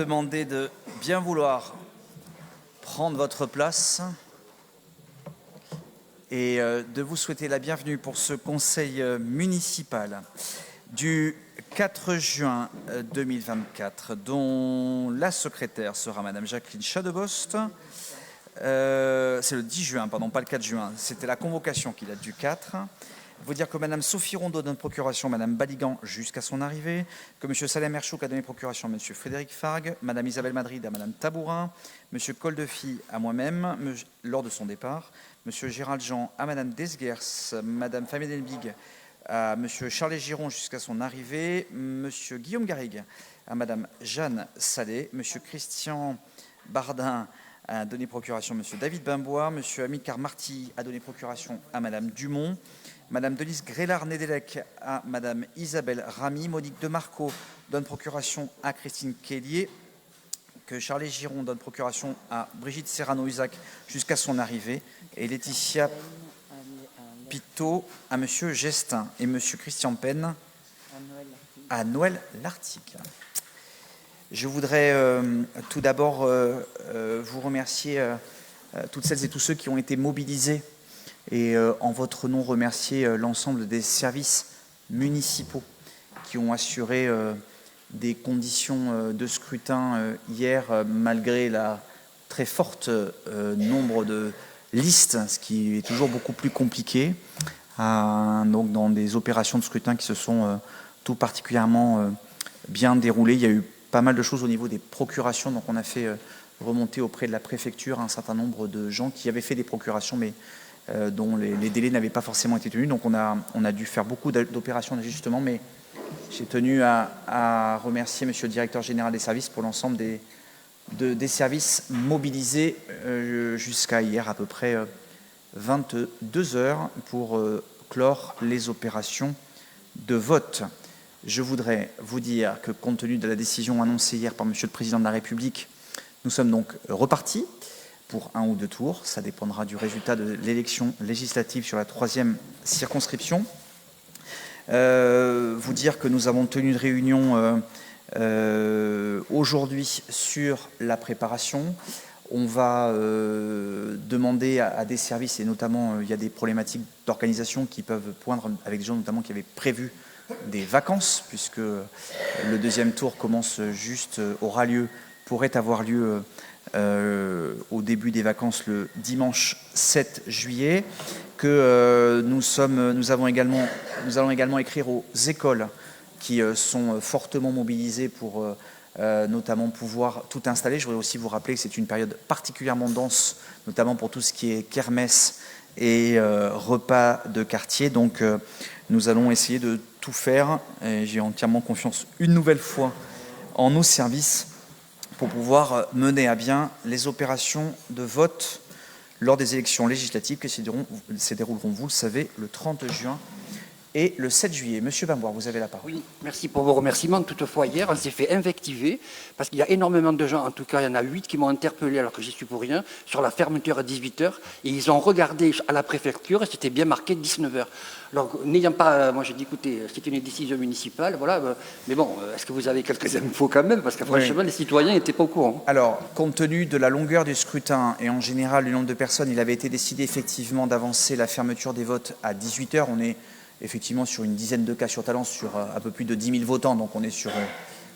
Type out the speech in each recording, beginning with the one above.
demander de bien vouloir prendre votre place et de vous souhaiter la bienvenue pour ce conseil municipal du 4 juin 2024, dont la secrétaire sera Madame Jacqueline Chadebost. C'est le 10 juin, pardon, pas le 4 juin. C'était la convocation qui date du 4. Vous dire que Madame Sophie Rondeau donne procuration à Madame Baligan jusqu'à son arrivée, que Monsieur Salem Erchouk a donné procuration à Monsieur Frédéric Fargue, Madame Isabelle Madrid à Madame Tabourin, Monsieur Coldefy à moi-même lors de son départ, Monsieur Gérald Jean à Madame Desguers, Madame Famille Delbig à Monsieur Charles Giron jusqu'à son arrivée, Monsieur Guillaume Garrigue à Madame Jeanne Salé, Monsieur Christian Bardin a donné procuration à Monsieur David Bimbois, Monsieur Amilcar Marty a donné procuration à Madame Dumont, Madame Denise Grélard-Nédélec à Madame Isabelle Ramy, Monique Demarco donne procuration à Christine Kellier, que Charles Giron donne procuration à Brigitte Serrano-Usac jusqu'à son arrivée, et Laetitia Pitot à Monsieur Gestin et Monsieur Christian Penn à Noël Lartigue. Je voudrais tout d'abord vous remercier toutes celles et tous ceux qui ont été mobilisés et en votre nom remercier l'ensemble des services municipaux qui ont assuré des conditions de scrutin hier malgré la très forte nombre de listes, ce qui est toujours beaucoup plus compliqué, donc dans des opérations de scrutin qui se sont tout particulièrement bien déroulées. Il y a eu pas mal de choses au niveau des procurations, donc on a fait remonter auprès de la préfecture un certain nombre de gens qui avaient fait des procurations mais dont les délais n'avaient pas forcément été tenus. Donc on a dû faire beaucoup d'opérations d'ajustement, mais j'ai tenu à remercier Monsieur le Directeur Général des Services pour l'ensemble des services mobilisés jusqu'à hier, à peu près 22 heures, pour clore les opérations de vote. Je voudrais vous dire que, compte tenu de la décision annoncée hier par Monsieur le Président de la République, nous sommes donc repartis pour un ou deux tours. Ça dépendra du résultat de l'élection législative sur la 3e circonscription. Vous dire que nous avons tenu une réunion aujourd'hui sur la préparation. On va demander à des services, et notamment il y a des problématiques d'organisation qui peuvent poindre avec des gens notamment qui avaient prévu des vacances, puisque le deuxième tour pourrait avoir lieu au début des vacances le dimanche 7 juillet, que nous allons également écrire aux écoles qui sont fortement mobilisées pour notamment pouvoir tout installer. Je voudrais aussi vous rappeler que c'est une période particulièrement dense, notamment pour tout ce qui est kermesse et repas de quartier. Donc nous allons essayer de tout faire, et j'ai entièrement confiance une nouvelle fois en nos services pour pouvoir mener à bien les opérations de vote lors des élections législatives qui se dérouleront, vous le savez, le 30 juin et le 7 juillet. Monsieur Bimbois, vous avez la parole. Oui, merci pour vos remerciements. Toutefois, hier, on s'est fait invectiver parce qu'il y a énormément de gens, en tout cas, il y en a 8 qui m'ont interpellé alors que j'y suis pour rien, sur la fermeture à 18h. Et ils ont regardé à la préfecture et c'était bien marqué 19h. Alors, n'ayant pas, moi j'ai dit, écoutez, c'est une décision municipale, voilà, mais bon, est-ce que vous avez quelques infos quand même? Parce que franchement, les citoyens n'étaient pas au courant. Alors, compte tenu de la longueur du scrutin et en général du nombre de personnes, il avait été décidé effectivement d'avancer la fermeture des votes à 18h. On est effectivement sur une dizaine de cas sur Talence, sur un peu plus de 10 000 votants, donc on est sur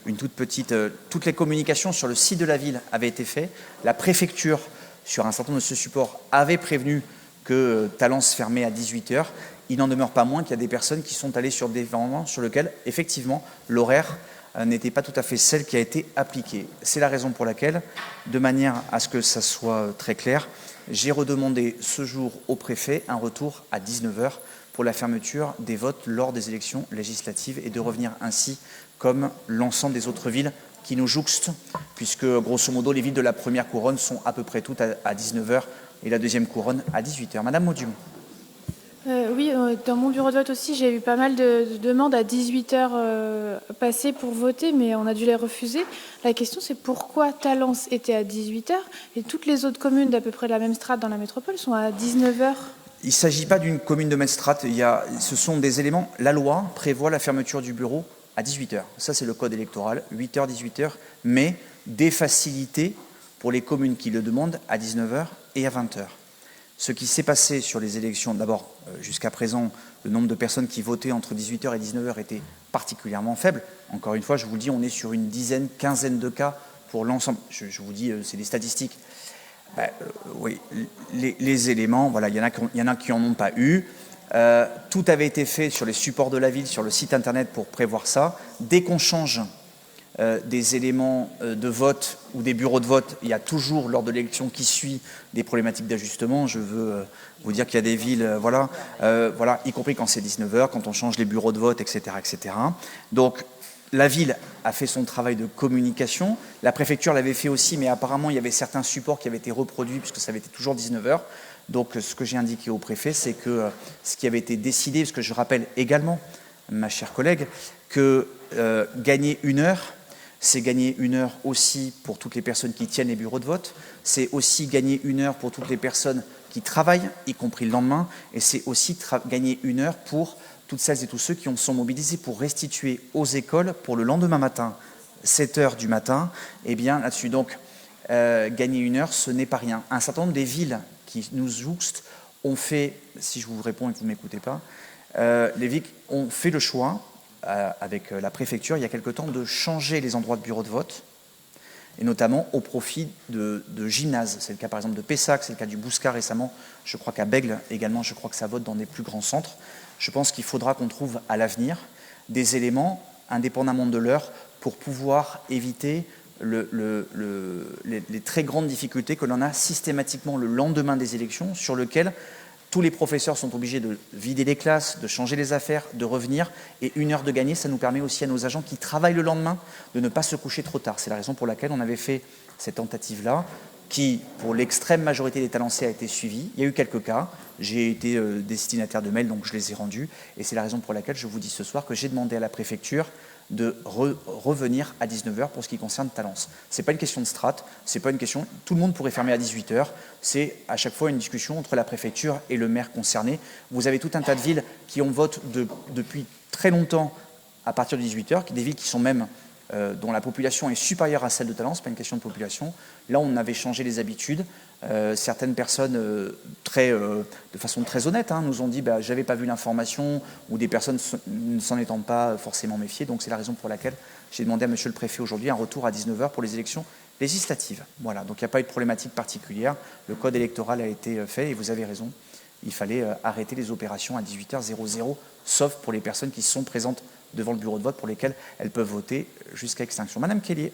une toute petite... toutes les communications sur le site de la ville avaient été faites. La préfecture, sur un certain nombre de ce support, avait prévenu que Talence fermait à 18h. Il n'en demeure pas moins qu'il y a des personnes qui sont allées sur des événements sur lesquels, effectivement, l'horaire n'était pas tout à fait celle qui a été appliquée. C'est la raison pour laquelle, de manière à ce que ça soit très clair, j'ai redemandé ce jour au préfet un retour à 19h pour la fermeture des votes lors des élections législatives et de revenir ainsi comme l'ensemble des autres villes qui nous jouxtent, puisque grosso modo les villes de la première couronne sont à peu près toutes à 19h et la deuxième couronne à 18h. Madame Maudium. Oui, dans mon bureau de vote aussi, j'ai eu pas mal de demandes à 18h passées pour voter, mais on a dû les refuser. La question, c'est pourquoi Talence était à 18h et toutes les autres communes d'à peu près la même strate dans la métropole sont à 19h. Il ne s'agit pas d'une commune de même strate, ce sont des éléments. La loi prévoit la fermeture du bureau à 18h. Ça, c'est le code électoral, 8h, 18h, mais des facilités pour les communes qui le demandent à 19h et à 20h. Ce qui s'est passé sur les élections, d'abord, jusqu'à présent, le nombre de personnes qui votaient entre 18h et 19h était particulièrement faible. Encore une fois, je vous le dis, on est sur une dizaine, quinzaine de cas pour l'ensemble. Je vous dis, c'est des statistiques. Oui, les éléments, voilà, il y en a qui n'en ont pas eu. Tout avait été fait sur les supports de la ville, sur le site internet pour prévoir ça. Dès qu'on change des éléments de vote ou des bureaux de vote, il y a toujours, lors de l'élection qui suit, des problématiques d'ajustement. Je veux vous dire qu'il y a des villes, voilà, y compris quand c'est 19h, quand on change les bureaux de vote, etc., etc. Donc, la ville a fait son travail de communication. La préfecture l'avait fait aussi, mais apparemment, il y avait certains supports qui avaient été reproduits, puisque ça avait été toujours 19h. Donc, ce que j'ai indiqué au préfet, c'est que ce qui avait été décidé, parce que je rappelle également, ma chère collègue, que gagner 1 heure, c'est gagner 1 heure aussi pour toutes les personnes qui tiennent les bureaux de vote, c'est aussi gagner 1 heure pour toutes les personnes qui travaillent, y compris le lendemain, et c'est aussi gagner 1 heure pour toutes celles et tous ceux qui sont mobilisés pour restituer aux écoles pour le lendemain matin, 7h du matin, et bien là-dessus. Donc, gagner 1 heure, ce n'est pas rien. Un certain nombre des villes qui nous jouxtent ont fait, si je vous réponds et que vous ne m'écoutez pas, les villes ont fait le choix, avec la préfecture, il y a quelque temps, de changer les endroits de bureaux de vote, et notamment au profit de gymnases. C'est le cas par exemple de Pessac, c'est le cas du Bouscat récemment, je crois qu'à Bègles également, je crois que ça vote dans des plus grands centres. Je pense qu'il faudra qu'on trouve à l'avenir des éléments, indépendamment de l'heure, pour pouvoir éviter les très grandes difficultés que l'on a systématiquement le lendemain des élections, sur lequel tous les professeurs sont obligés de vider les classes, de changer les affaires, de revenir, et 1 heure de gagner, ça nous permet aussi à nos agents qui travaillent le lendemain de ne pas se coucher trop tard. C'est la raison pour laquelle on avait fait cette tentative-là, qui, pour l'extrême majorité des talents C, a été suivie. Il y a eu quelques cas, j'ai été destinataire de mails, donc je les ai rendus, et c'est la raison pour laquelle je vous dis ce soir que j'ai demandé à la préfecture de revenir à 19h pour ce qui concerne Talence. Ce n'est pas une question de strate, c'est pas une question... Tout le monde pourrait fermer à 18h, c'est à chaque fois une discussion entre la préfecture et le maire concerné. Vous avez tout un tas de villes qui ont voté depuis très longtemps à partir de 18h, des villes qui sont même... dont la population est supérieure à celle de Talence, ce n'est pas une question de population. Là, on avait changé les habitudes. Certaines personnes, de façon très honnête, nous ont dit « j'avais pas vu l'information » ou des personnes ne s'en étant pas forcément méfiées. Donc c'est la raison pour laquelle j'ai demandé à monsieur le préfet aujourd'hui un retour à 19h pour les élections législatives. Voilà, donc il n'y a pas eu de problématique particulière. Le code électoral a été fait et vous avez raison. Il fallait arrêter les opérations à 18h00, sauf pour les personnes qui sont présentes devant le bureau de vote pour lesquels elles peuvent voter jusqu'à extinction. Madame Kellier.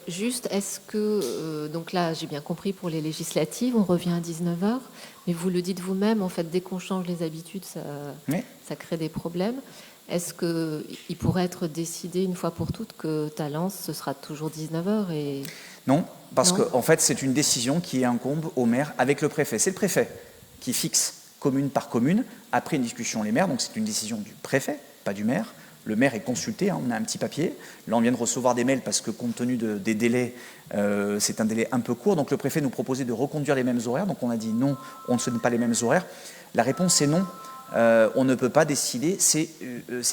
Juste, est-ce que, donc là j'ai bien compris pour les législatives, on revient à 19h, mais vous le dites vous-même, en fait dès qu'on change les habitudes, ça crée des problèmes. Est-ce qu'il pourrait être décidé une fois pour toutes que Talence, ce sera toujours 19h et... Non, parce qu'en fait c'est une décision qui incombe au maire avec le préfet. C'est le préfet qui fixe commune par commune, après une discussion les maires, donc c'est une décision du préfet, pas du maire. Le maire est consulté, on a un petit papier. Là, on vient de recevoir des mails parce que compte tenu des délais, c'est un délai un peu court. Donc le préfet nous proposait de reconduire les mêmes horaires. Donc on a dit non, on ne se donne pas les mêmes horaires. La réponse est non. On ne peut pas décider, c'est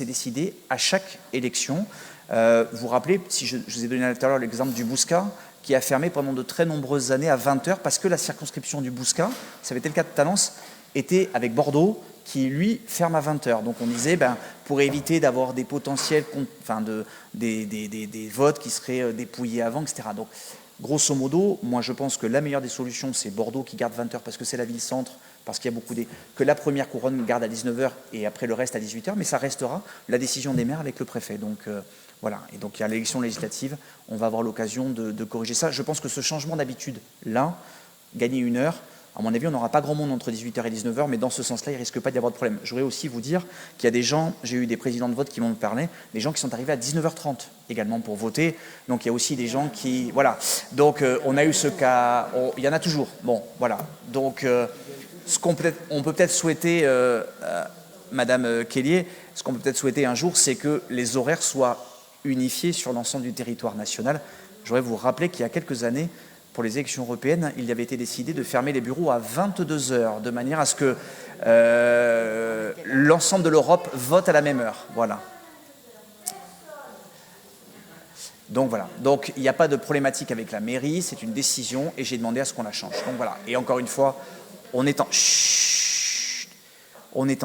décidé à chaque élection. Vous vous rappelez, si je vous ai donné tout à l'heure l'exemple du Bouscat, qui a fermé pendant de très nombreuses années à 20h parce que la circonscription du Bouscat, ça avait été le cas de Talence, était avec Bordeaux, qui, lui, ferme à 20h. Donc on disait, pour éviter d'avoir des potentiels, des votes qui seraient dépouillés avant, etc. Donc, grosso modo, moi je pense que la meilleure des solutions, c'est Bordeaux qui garde 20h parce que c'est la ville-centre, parce qu'il y a beaucoup que la première couronne garde à 19h et après le reste à 18h, mais ça restera la décision des maires avec le préfet. Donc voilà, et donc il y a l'élection législative, on va avoir l'occasion de corriger ça. Je pense que ce changement d'habitude, là, gagner 1 heure, à mon avis, on n'aura pas grand monde entre 18h et 19h, mais dans ce sens-là, il ne risque pas d'y avoir de problème. Je voudrais aussi vous dire qu'il y a des gens, j'ai eu des présidents de vote qui m'ont parlé, des gens qui sont arrivés à 19h30 également pour voter. Donc il y a aussi des gens qui... Voilà. Donc on a eu ce cas... il y en a toujours. Bon, voilà. Donc on peut peut-être souhaiter, Madame Kellier, ce qu'on peut peut-être souhaiter un jour, c'est que les horaires soient unifiés sur l'ensemble du territoire national. Je voudrais vous rappeler qu'il y a quelques années, pour les élections européennes, il y avait été décidé de fermer les bureaux à 22h, de manière à ce que l'ensemble de l'Europe vote à la même heure. Voilà. Donc voilà, donc il n'y a pas de problématique avec la mairie, c'est une décision et j'ai demandé à ce qu'on la change. Donc voilà, et encore une fois, on est en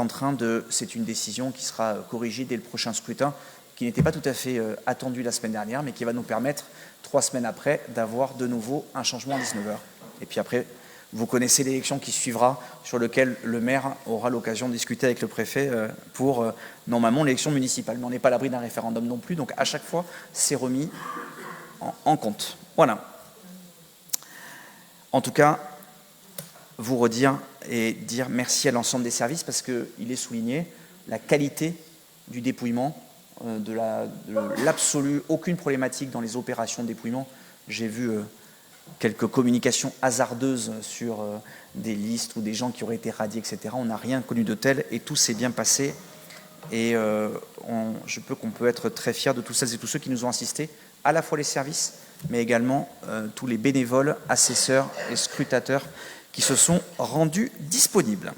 train de... C'est une décision qui sera corrigée dès le prochain scrutin, qui n'était pas tout à fait attendu la semaine dernière, mais qui va nous permettre, 3 semaines après, d'avoir de nouveau un changement à 19h. Et puis après, vous connaissez l'élection qui suivra, sur laquelle le maire aura l'occasion de discuter avec le préfet pour, normalement, l'élection municipale. Mais on n'est pas à l'abri d'un référendum non plus, donc à chaque fois, c'est remis en compte. Voilà. En tout cas, vous redire et dire merci à l'ensemble des services, parce qu'il est souligné la qualité du dépouillement, de l'absolu, aucune problématique dans les opérations de dépouillement. J'ai vu quelques communications hasardeuses sur des listes ou des gens qui auraient été radiés, etc. On n'a rien connu de tel et tout s'est bien passé. Et qu'on peut être très fiers de toutes celles et tous ceux qui nous ont assistés, à la fois les services, mais également tous les bénévoles, assesseurs et scrutateurs qui se sont rendus disponibles.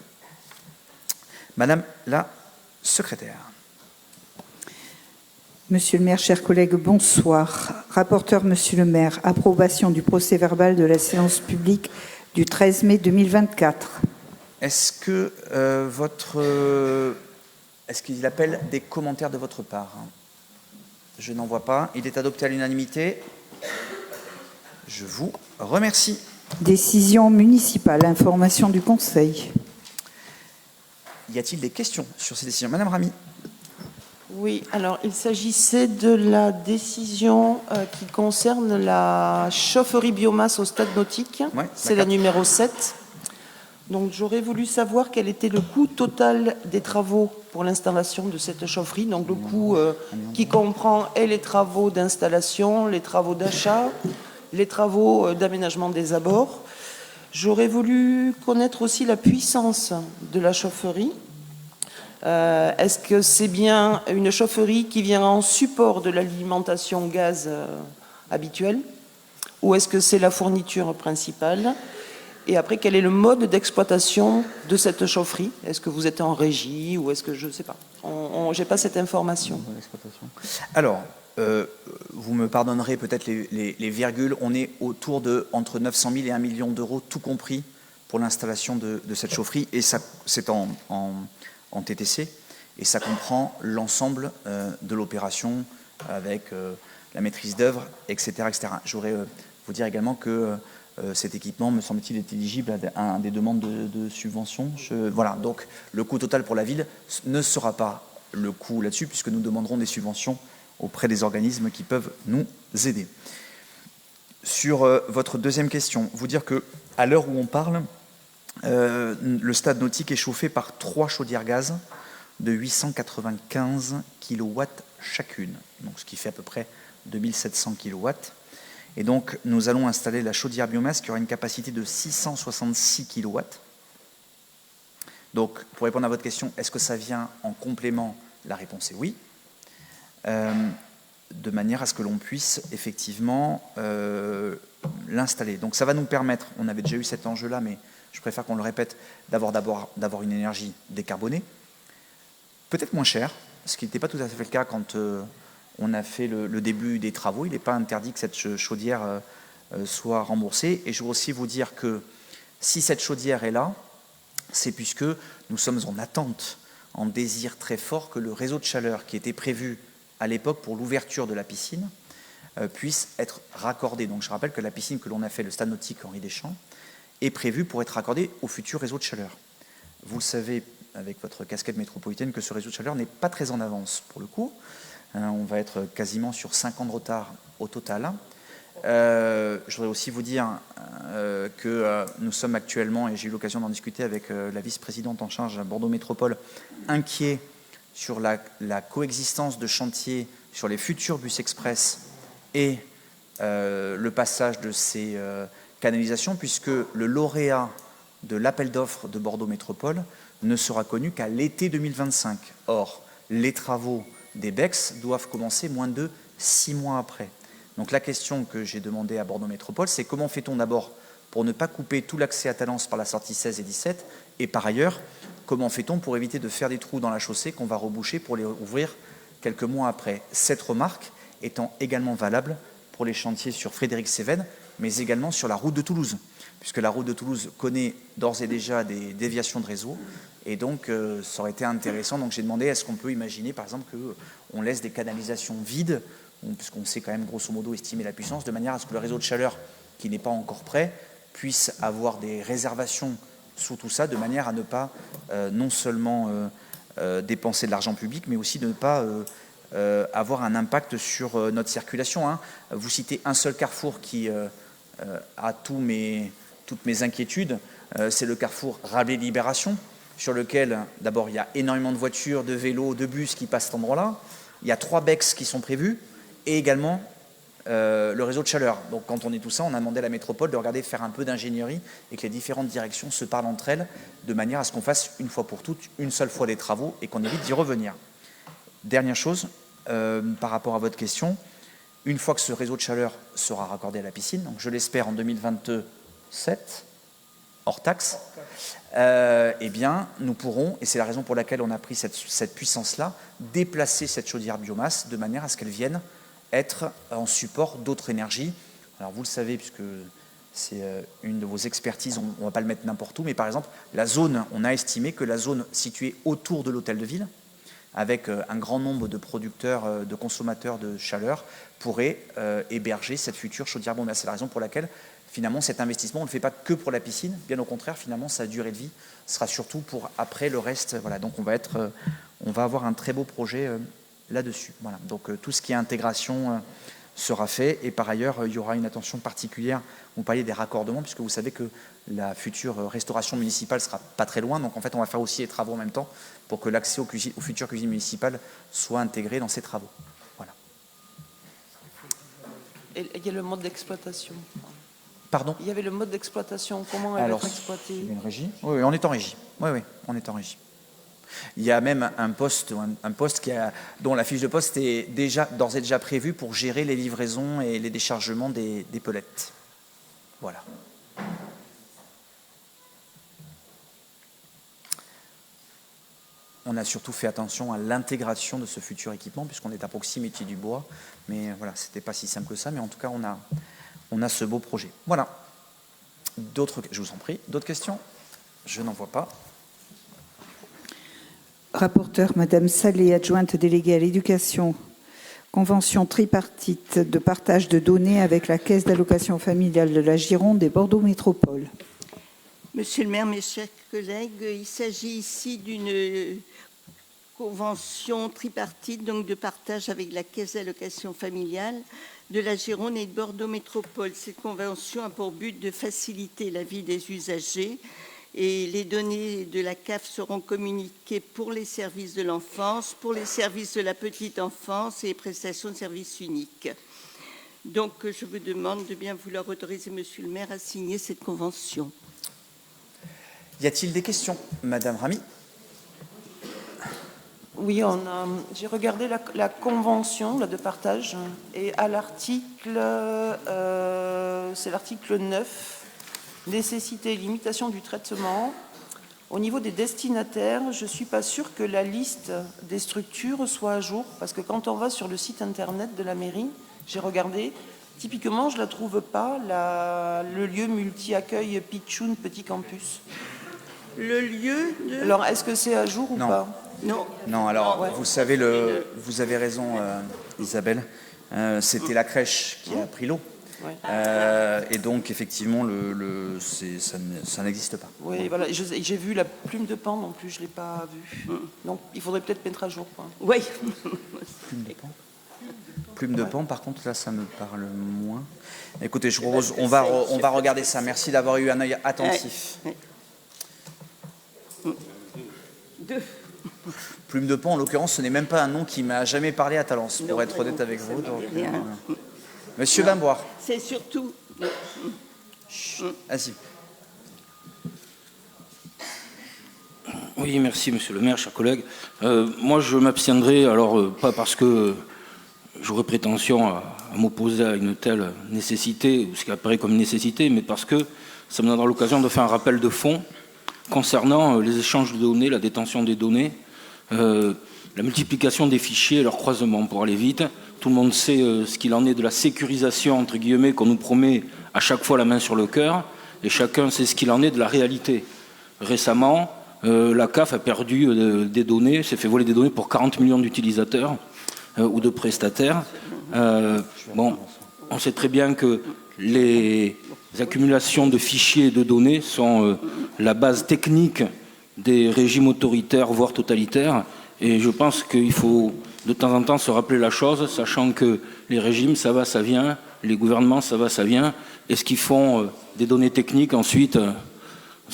Madame la secrétaire. Monsieur le maire, chers collègues, bonsoir. Rapporteur, monsieur le maire, approbation du procès-verbal de la séance publique du 13 mai 2024. Est-ce que est-ce qu'il appelle des commentaires de votre part? Je n'en vois pas. Il est adopté à l'unanimité. Je vous remercie. Décision municipale, information du Conseil. Y a-t-il des questions sur ces décisions? Madame Ramy. Oui, alors il s'agissait de la décision qui concerne la chaufferie biomasse au stade nautique. Ouais, c'est la numéro 7. Donc j'aurais voulu savoir quel était le coût total des travaux pour l'installation de cette chaufferie. Donc le coût qui comprend et les travaux d'installation, les travaux d'achat, les travaux d'aménagement des abords. J'aurais voulu connaître aussi la puissance de la chaufferie. Est-ce que c'est bien une chaufferie qui vient en support de l'alimentation gaz habituelle, ou est-ce que c'est la fourniture principale? Et après, quel est le mode d'exploitation de cette chaufferie? Est-ce que vous êtes en régie ou est-ce que je ne sais pas? Je n'ai pas cette information. Alors, vous me pardonnerez peut-être les virgules. On est autour de entre 900 000 et 1 million d'euros, tout compris, pour l'installation de cette chaufferie. Et ça, c'est en TTC, et ça comprend l'ensemble de l'opération avec la maîtrise d'œuvre, etc., etc. Je voudrais vous dire également que cet équipement, me semble-t-il, est éligible à des demandes de subvention. Voilà, donc le coût total pour la ville ne sera pas le coût là-dessus, puisque nous demanderons des subventions auprès des organismes qui peuvent nous aider. Sur votre deuxième question, vous dire qu'à l'heure où on parle, le stade nautique est chauffé par 3 chaudières gaz de 895 kW chacune, donc ce qui fait à peu près 2700 kW. Et donc nous allons installer la chaudière biomasse qui aura une capacité de 666 kW. Donc pour répondre à votre question, est-ce que ça vient en complément? La réponse est oui, de manière à ce que l'on puisse effectivement l'installer. Donc ça va nous permettre, on avait déjà eu cet enjeu-là, mais je préfère qu'on le répète, d'avoir une énergie décarbonée, peut-être moins chère, ce qui n'était pas tout à fait le cas quand on a fait le début des travaux. Il n'est pas interdit que cette chaudière soit remboursée. Et je veux aussi vous dire que si cette chaudière est là, c'est puisque nous sommes en attente, en désir très fort que le réseau de chaleur qui était prévu à l'époque pour l'ouverture de la piscine puisse être raccordé. Donc je rappelle que la piscine que l'on a fait, le stade nautique Henri Deschamps, est prévu pour être raccordé au futur réseau de chaleur. Vous le savez, avec votre casquette métropolitaine, que ce réseau de chaleur n'est pas très en avance pour le coup. On va être quasiment sur 5 ans de retard au total. Je voudrais aussi vous dire que nous sommes actuellement, et j'ai eu l'occasion d'en discuter avec la vice-présidente en charge à Bordeaux Métropole, inquiets sur la coexistence de chantiers sur les futurs bus express et le passage de ces canalisations, puisque le lauréat de l'appel d'offres de Bordeaux Métropole ne sera connu qu'à l'été 2025. Or, les travaux des BEX doivent commencer moins de 6 mois après. Donc la question que j'ai demandée à Bordeaux Métropole, c'est comment fait-on d'abord pour ne pas couper tout l'accès à Talence par la sortie 16 et 17, et par ailleurs, comment fait-on pour éviter de faire des trous dans la chaussée qu'on va reboucher pour les ouvrir quelques mois après? Cette remarque étant également valable pour les chantiers sur Frédéric-Cévennes, mais également sur la route de Toulouse, puisque la route de Toulouse connaît d'ores et déjà des déviations de réseau, et donc ça aurait été intéressant. Donc j'ai demandé, est-ce qu'on peut imaginer par exemple qu'on laisse des canalisations vides, puisqu'on sait quand même grosso modo estimer la puissance, de manière à ce que le réseau de chaleur, qui n'est pas encore prêt, puisse avoir des réservations sous tout ça, de manière à ne pas non seulement dépenser de l'argent public, mais aussi de ne pas avoir un impact sur notre circulation. Hein. Vous citez un seul carrefour qui a toutes mes inquiétudes, c'est le carrefour Rabelais-Libération, sur lequel, d'abord, il y a énormément de voitures, de vélos, de bus qui passent cet endroit-là. Il y a 3 BEX qui sont prévus, et également le réseau de chaleur. Donc quand on est tout ça, on a demandé à la métropole de regarder, faire un peu d'ingénierie et que les différentes directions se parlent entre elles de manière à ce qu'on fasse une fois pour toutes, une seule fois les travaux et qu'on évite d'y revenir. Dernière chose, par rapport à votre question, une fois que ce réseau de chaleur sera raccordé à la piscine, donc je l'espère en 2027, hors taxe, eh bien nous pourrons, et c'est la raison pour laquelle on a pris cette puissance-là, déplacer cette chaudière biomasse de manière à ce qu'elle vienne être en support d'autres énergies. Alors vous le savez, puisque c'est une de vos expertises, on ne va pas le mettre n'importe où, mais par exemple, la zone, on a estimé que la zone située autour de l'hôtel de ville, avec un grand nombre de producteurs, de consommateurs de chaleur, pourrait héberger cette future chaudière biomasse. C'est la raison pour laquelle, finalement, cet investissement, on ne le fait pas que pour la piscine, bien au contraire, finalement, sa durée de vie sera surtout pour après le reste. Voilà, donc on va avoir un très beau projet là-dessus. Voilà. Donc tout ce qui est intégration sera fait, et par ailleurs il y aura une attention particulière. Vous parliez des raccordements, puisque vous savez que la future restauration municipale sera pas très loin, donc en fait on va faire aussi les travaux en même temps pour que l'accès aux futures cuisines municipales soit intégré dans ces travaux. Voilà. Et il y a le mode d'exploitation. Pardon ? Il y avait le mode d'exploitation, comment elle va être exploitée ? Il y a une régie ? Oui, on est en régie. Oui, on est en régie. Il y a même un poste dont la fiche de poste est d'ores et déjà prévue pour gérer les livraisons et les déchargements des pelettes. Voilà. On a surtout fait attention à l'intégration de ce futur équipement, puisqu'on est à proximité du bois. Mais voilà, ce n'était pas si simple que ça. Mais en tout cas, on a ce beau projet. Voilà. Je vous en prie. D'autres questions ? Je n'en vois pas. Rapporteur, Madame Salé, adjointe déléguée à l'éducation. Convention tripartite de partage de données avec la Caisse d'allocation familiale de la Gironde et Bordeaux Métropole. Monsieur le maire, mes chers collègues, il s'agit ici d'une convention tripartite, donc de partage avec la Caisse d'allocation familiale de la Gironde et de Bordeaux Métropole. Cette convention a pour but de faciliter la vie des usagers, et les données de la CAF seront communiquées pour les services de l'enfance, pour les services de la petite enfance et les prestations de services uniques. Donc, je vous demande de bien vouloir autoriser Monsieur le maire à signer cette convention. Y a-t-il des questions, Madame Ramy ? Oui, j'ai regardé la convention de partage, et à l'article, c'est l'article 9, nécessité et limitation du traitement. Au niveau des destinataires, je ne suis pas sûre que la liste des structures soit à jour, parce que quand on va sur le site internet de la mairie, j'ai regardé, typiquement, je ne la trouve pas, le lieu multi-accueil Pitchoun Petit Campus. Le lieu de... Alors, est-ce que c'est à jour ou pas ? Non. Non, alors, vous savez, vous avez raison, Isabelle, c'était la crèche qui a pris l'eau. Ouais. Et donc, effectivement, ça n'existe pas. Oui, voilà. J'ai vu la plume de pan non plus, je ne l'ai pas vue. Donc, il faudrait peut-être mettre à jour. Quoi. Oui. Plume de pan. Plume de pan, par contre, là, ça me parle moins. Écoutez, je propose, on va regarder ça. Merci d'avoir eu un œil attentif. Deux. Plume de pan, en l'occurrence, ce n'est même pas un nom qui m'a jamais parlé à Talence, pour être honnête avec vous. Donc, Monsieur Bamboire. C'est surtout... Vas-y. Oui, merci Monsieur le maire, chers collègues. Moi, je m'abstiendrai, alors pas parce que j'aurais prétention à m'opposer à une telle nécessité, ou ce qui apparaît comme nécessité, mais parce que ça me donnera l'occasion de faire un rappel de fond concernant les échanges de données, la détention des données, la multiplication des fichiers et leur croisement pour aller vite. tout le monde sait ce qu'il en est de la sécurisation, entre guillemets, qu'on nous promet à chaque fois la main sur le cœur, et chacun sait ce qu'il en est de la réalité. Récemment, la CAF a perdu des données, s'est fait voler des données pour 40 millions d'utilisateurs ou de prestataires. Bon, on sait très bien que les accumulations de fichiers et de données sont la base technique des régimes autoritaires, voire totalitaires. Et je pense qu'il faut de temps en temps se rappeler la chose, sachant que les régimes, ça va, ça vient, les gouvernements, ça va, ça vient. Et ce qu'ils font des données techniques, ensuite,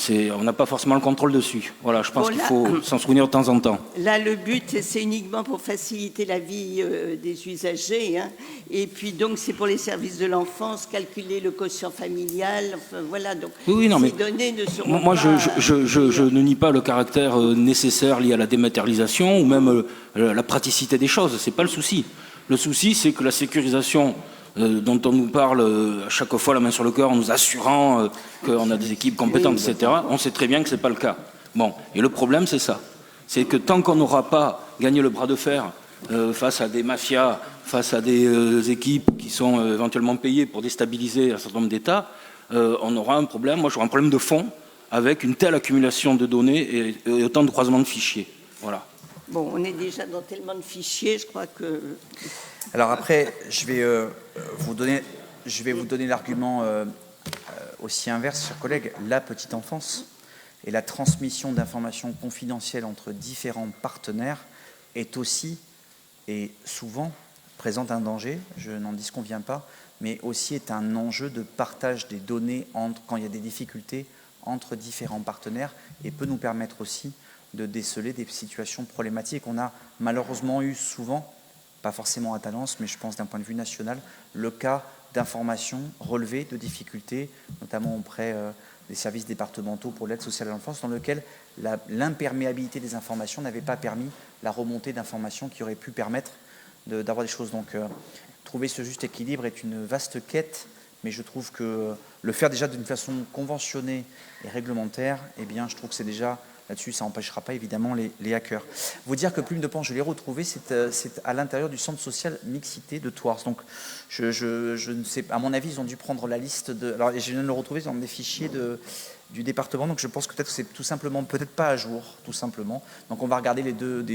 on n'a pas forcément le contrôle dessus. Voilà, je pense qu'il faut s'en souvenir de temps en temps. Là, le but, c'est uniquement pour faciliter la vie des usagers. Hein. Et puis, donc, c'est pour les services de l'enfance, calculer le quotient familial. Enfin, voilà, donc oui, non, ces mais données ne seront moi, pas... je ne nie pas le caractère nécessaire lié à la dématérialisation ou même la praticité des choses. Ce n'est pas le souci. Le souci, c'est que la sécurisation dont on nous parle à chaque fois la main sur le cœur en nous assurant qu'on a des équipes compétentes, etc., on sait très bien que ce n'est pas le cas. Bon, et le problème, c'est ça. C'est que tant qu'on n'aura pas gagné le bras de fer face à des mafias, face à des équipes qui sont éventuellement payées pour déstabiliser un certain nombre d'États, on aura un problème. Moi, j'aurai un problème de fond avec une telle accumulation de données et autant de croisements de fichiers. Voilà. Bon, on est déjà dans tellement de fichiers, je crois que... Alors après, je vais vous donner l'argument aussi inverse, chers collègues. La petite enfance et la transmission d'informations confidentielles entre différents partenaires est aussi et souvent présente un danger, je n'en disconviens pas, mais aussi est un enjeu de partage des données quand il y a des difficultés entre différents partenaires et peut nous permettre aussi de déceler des situations problématiques. On a malheureusement eu souvent, pas forcément à Talence, mais je pense d'un point de vue national, le cas d'informations relevées de difficultés, notamment auprès des services départementaux pour l'aide sociale à l'enfance, dans lequel l'imperméabilité des informations n'avait pas permis la remontée d'informations qui auraient pu permettre d'avoir des choses. Donc, trouver ce juste équilibre est une vaste quête, mais je trouve que le faire déjà d'une façon conventionnée et réglementaire, eh bien, je trouve que c'est déjà... Là-dessus, ça n'empêchera pas évidemment les hackers. Vous dire que Plume de Pan, je l'ai retrouvé, c'est à l'intérieur du centre social Mixité de Thouars. Donc, je ne sais, à mon avis, ils ont dû prendre la liste de. Alors, je viens de le retrouver dans des fichiers du département. Donc, je pense que peut-être que c'est tout simplement, peut-être pas à jour, tout simplement. Donc, on va regarder les deux.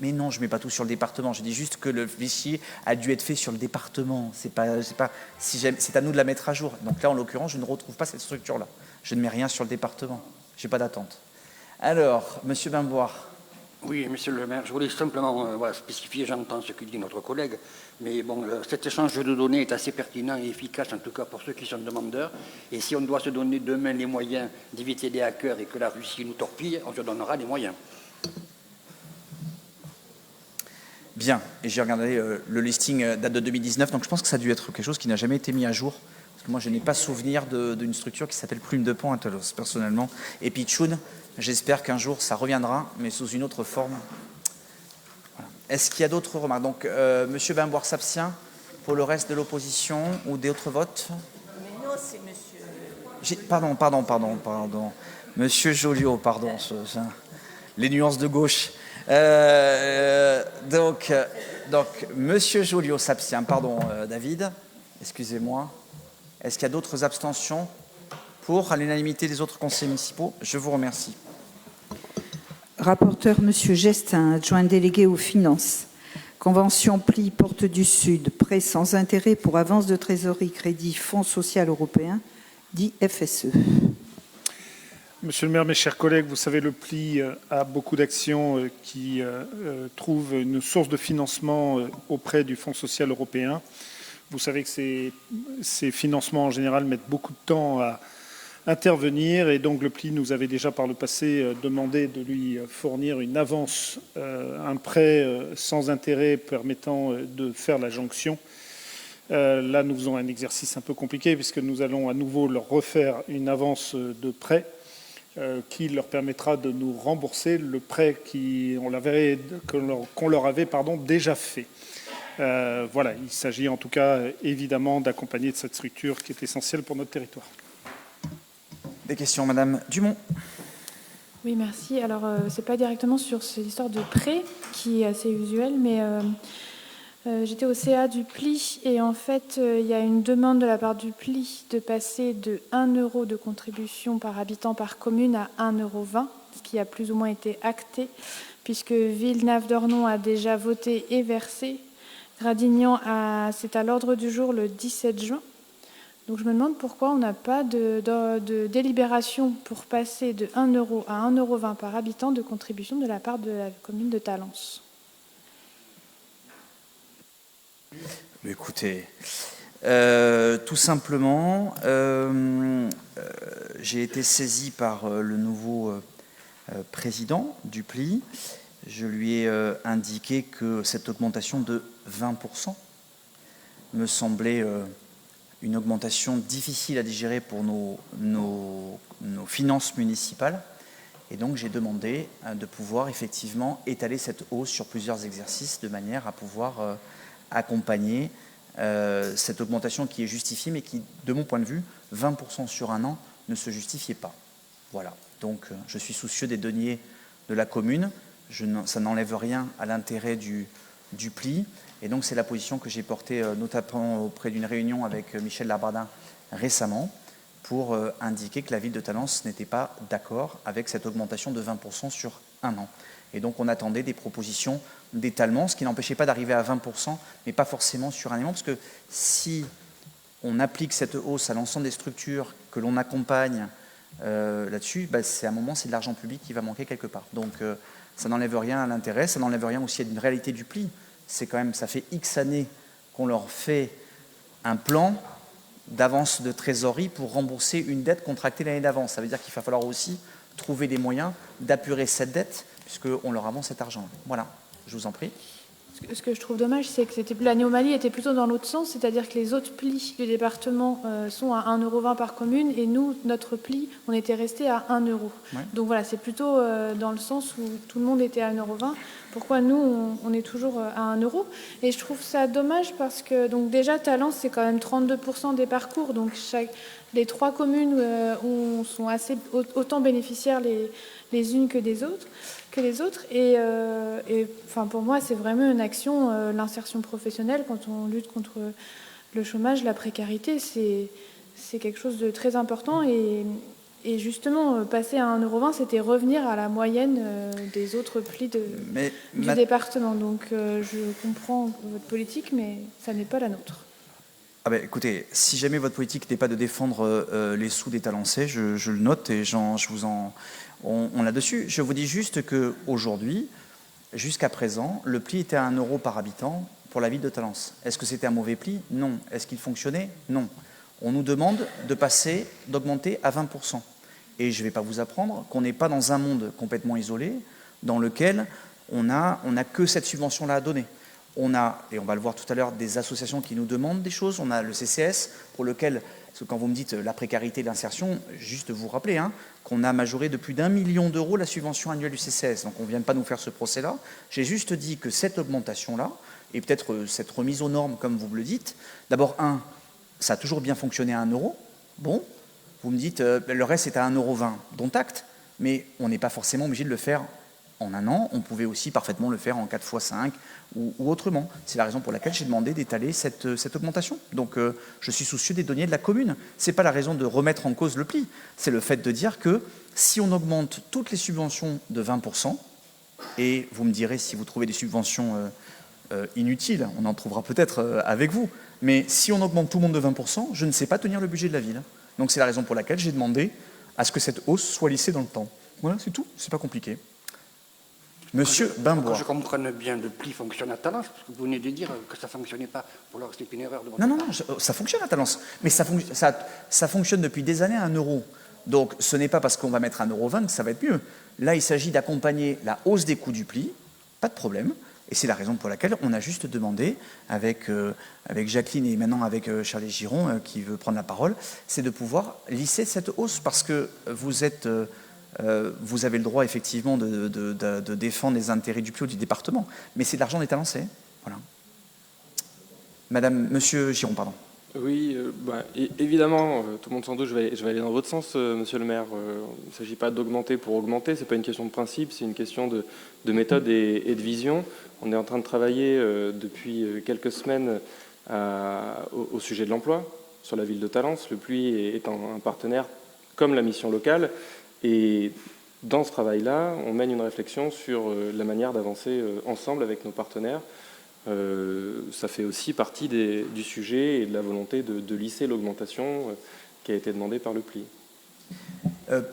Mais non, je ne mets pas tout sur le département. Je dis juste que le fichier a dû être fait sur le département. C'est à nous de la mettre à jour. Donc là, en l'occurrence, je ne retrouve pas cette structure-là. Je ne mets rien sur le département. Je n'ai pas d'attente. Alors, Monsieur Bimboire. Oui, Monsieur le maire, je voulais simplement spécifier, j'entends ce que dit notre collègue, mais bon, cet échange de données est assez pertinent et efficace, en tout cas pour ceux qui sont demandeurs. Et si on doit se donner demain les moyens d'éviter des hackers et que la Russie nous torpille, on se donnera les moyens. Bien, et j'ai regardé le listing date de 2019, donc je pense que ça a dû être quelque chose qui n'a jamais été mis à jour. Parce que moi, je n'ai pas souvenir d'une structure qui s'appelle Plume de Pan à Talos, personnellement. Et Pichoun, j'espère qu'un jour ça reviendra, mais sous une autre forme. Voilà. Est-ce qu'il y a d'autres remarques? Donc, Monsieur Bimboire s'abstient pour le reste de l'opposition ou d'autres votes? Mais non, c'est Monsieur... Pardon. Monsieur Joliot, pardon. Les nuances de gauche. Donc, Monsieur Joliot s'abstient. Pardon, David. Excusez-moi. Est-ce qu'il y a d'autres abstentions pour, à l'unanimité des autres conseillers municipaux? Je vous remercie. Rapporteur, Monsieur Gestin, adjoint délégué aux finances. Convention pli Porte du Sud, prêt sans intérêt pour avance de trésorerie crédit Fonds social européen, dit FSE. Monsieur le maire, mes chers collègues, vous savez, le pli a beaucoup d'actions qui trouvent une source de financement auprès du Fonds social européen. Vous savez que ces financements, en général, mettent beaucoup de temps à intervenir. Et donc, le pli nous avait déjà, par le passé, demandé de lui fournir une avance, un prêt sans intérêt permettant de faire la jonction. Là, nous faisons un exercice un peu compliqué puisque nous allons à nouveau leur refaire une avance de prêt qui leur permettra de nous rembourser le prêt qu'on leur avait déjà fait. Voilà, il s'agit en tout cas évidemment d'accompagner de cette structure qui est essentielle pour notre territoire. Des questions, Madame Dumont? Oui, merci. Alors, c'est pas directement sur cette histoire de prêt qui est assez usuelle, mais j'étais au CA du PLI et en fait, il y a une demande de la part du PLI de passer de 1 € de contribution par habitant par commune à 1,20 €, ce qui a plus ou moins été acté, puisque Villeneuve-d'Ornon a déjà voté et versé. Gradignan, c'est à l'ordre du jour le 17 juin. Donc je me demande pourquoi on n'a pas de délibération pour passer de 1 € à 1,20 € par habitant de contribution de la part de la commune de Talence. Écoutez, tout simplement, j'ai été saisi par le nouveau président du PLI. Je lui ai indiqué que cette augmentation de 20% me semblait une augmentation difficile à digérer pour nos finances municipales. Et donc j'ai demandé de pouvoir effectivement étaler cette hausse sur plusieurs exercices de manière à pouvoir accompagner cette augmentation qui est justifiée, mais qui, de mon point de vue, 20% sur un an ne se justifiait pas. Voilà. Donc je suis soucieux des deniers de la commune. Ça n'enlève rien à l'intérêt du PLI. Et donc c'est la position que j'ai portée notamment auprès d'une réunion avec Michel Labardin récemment pour indiquer que la ville de Talence n'était pas d'accord avec cette augmentation de 20% sur un an. Et donc on attendait des propositions d'étalement, ce qui n'empêchait pas d'arriver à 20%, mais pas forcément sur un an, parce que si on applique cette hausse à l'ensemble des structures que l'on accompagne là-dessus, c'est à un moment, c'est de l'argent public qui va manquer quelque part. Donc ça n'enlève rien à l'intérêt, ça n'enlève rien aussi à une réalité du PLI. C'est quand même, ça fait X années qu'on leur fait un plan d'avance de trésorerie pour rembourser une dette contractée l'année d'avant. Ça veut dire qu'il va falloir aussi trouver des moyens d'apurer cette dette, puisqu'on leur avance cet argent. Voilà, je vous en prie. Ce que je trouve dommage, c'est que l'anomalie était plutôt dans l'autre sens, c'est-à-dire que les autres plis du département sont à 1,20 € par commune, et nous, notre pli, on était resté à 1 €. Ouais. Donc voilà, c'est plutôt dans le sens où tout le monde était à 1,20 €. Pourquoi nous, on est toujours à 1 €? Et je trouve ça dommage parce que donc déjà, Talence, c'est quand même 32% des parcours, donc les 3 communes sont assez autant bénéficiaires les unes que les autres. Et enfin, pour moi, c'est vraiment une action, l'insertion professionnelle, quand on lutte contre le chômage, la précarité, c'est quelque chose de très important. Et justement, passer à 1,20 €, c'était revenir à la moyenne des autres plis du département. Donc je comprends votre politique, mais ça n'est pas la nôtre. Ah ben, écoutez, si jamais votre politique n'est pas de défendre les sous des Talencais, je le note et on l'a dessus. Je vous dis juste qu'aujourd'hui, jusqu'à présent, le pli était à 1 € par habitant pour la ville de Talence. Est-ce que c'était un mauvais pli? Non. Est-ce qu'il fonctionnait? Non. On nous demande d'augmenter à 20%. Et je ne vais pas vous apprendre qu'on n'est pas dans un monde complètement isolé, dans lequel on n'a que cette subvention-là à donner. On a, et on va le voir tout à l'heure, des associations qui nous demandent des choses. On a le CCS, pour lequel, quand vous me dites la précarité de l'insertion, juste vous rappeler qu'on a majoré de plus d'1 million d'euros la subvention annuelle du CCS. Donc on ne vient pas nous faire ce procès-là. J'ai juste dit que cette augmentation-là, et peut-être cette remise aux normes, comme vous me le dites, d'abord, ça a toujours bien fonctionné à 1 €. Bon, vous me dites, le reste est à 1,20 €, dont acte, mais on n'est pas forcément obligé de le faire en un an. On pouvait aussi parfaitement le faire en 4 x 5 ou autrement. C'est la raison pour laquelle j'ai demandé d'étaler cette augmentation. Donc je suis soucieux des deniers de la commune. Ce n'est pas la raison de remettre en cause le pli. C'est le fait de dire que si on augmente toutes les subventions de 20%, et vous me direz si vous trouvez des subventions inutiles, on en trouvera peut-être avec vous, mais si on augmente tout le monde de 20%, je ne sais pas tenir le budget de la ville. Donc c'est la raison pour laquelle j'ai demandé à ce que cette hausse soit lissée dans le temps. Voilà, c'est tout, c'est pas compliqué. Monsieur Bimbois. Que je comprenne bien, le pli fonctionne à Talence, parce que vous venez de dire que ça ne fonctionnait pas. Pour leur c'est une erreur de votre part. Non, ça fonctionne à Talence. Mais ça fonctionne depuis des années à 1 €. Donc ce n'est pas parce qu'on va mettre 1,20 € que ça va être mieux. Là, il s'agit d'accompagner la hausse des coûts du pli, pas de problème. Et c'est la raison pour laquelle on a juste demandé, avec Jacqueline et maintenant avec Charlie Giron, qui veut prendre la parole, c'est de pouvoir lisser cette hausse, parce que vous avez le droit effectivement de défendre les intérêts du PLI ou du département, mais c'est de l'argent des Talencais. Voilà. Monsieur Giron, pardon. Oui, évidemment, tout le monde s'en doute, je vais aller dans votre sens, monsieur le maire. Il ne s'agit pas d'augmenter pour augmenter, ce n'est pas une question de principe, c'est une question de méthode et de vision. On est en train de travailler depuis quelques semaines au sujet de l'emploi sur la ville de Talence, le PLUI étant un partenaire comme la mission locale. Et dans ce travail-là, on mène une réflexion sur la manière d'avancer ensemble avec nos partenaires. Ça fait aussi partie du sujet et de la volonté de lisser l'augmentation qui a été demandée par le PLI.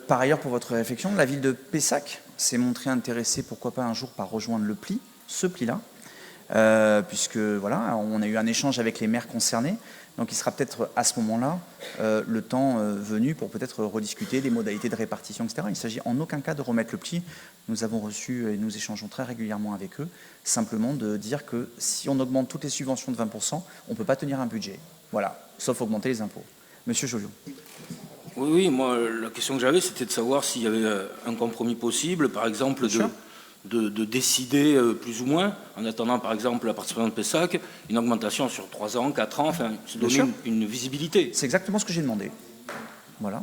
Par ailleurs, pour votre réflexion, la ville de Pessac s'est montrée intéressée, pourquoi pas un jour, par rejoindre le PLI, ce PLI-là, puisque voilà, on a eu un échange avec les maires concernés. Donc il sera peut-être à ce moment-là le temps venu pour peut-être rediscuter des modalités de répartition, etc. Il ne s'agit en aucun cas de remettre le PLI. Nous avons reçu et nous échangeons très régulièrement avec eux, simplement de dire que si on augmente toutes les subventions de 20%, on ne peut pas tenir un budget. Voilà, sauf augmenter les impôts. Monsieur Joliot. Oui, moi, la question que j'avais, c'était de savoir s'il y avait un compromis possible, par exemple, de décider plus ou moins, en attendant par exemple la participation de Pessac, une augmentation sur 3 ans, 4 ans, enfin, se donner une visibilité. C'est exactement ce que j'ai demandé. Voilà.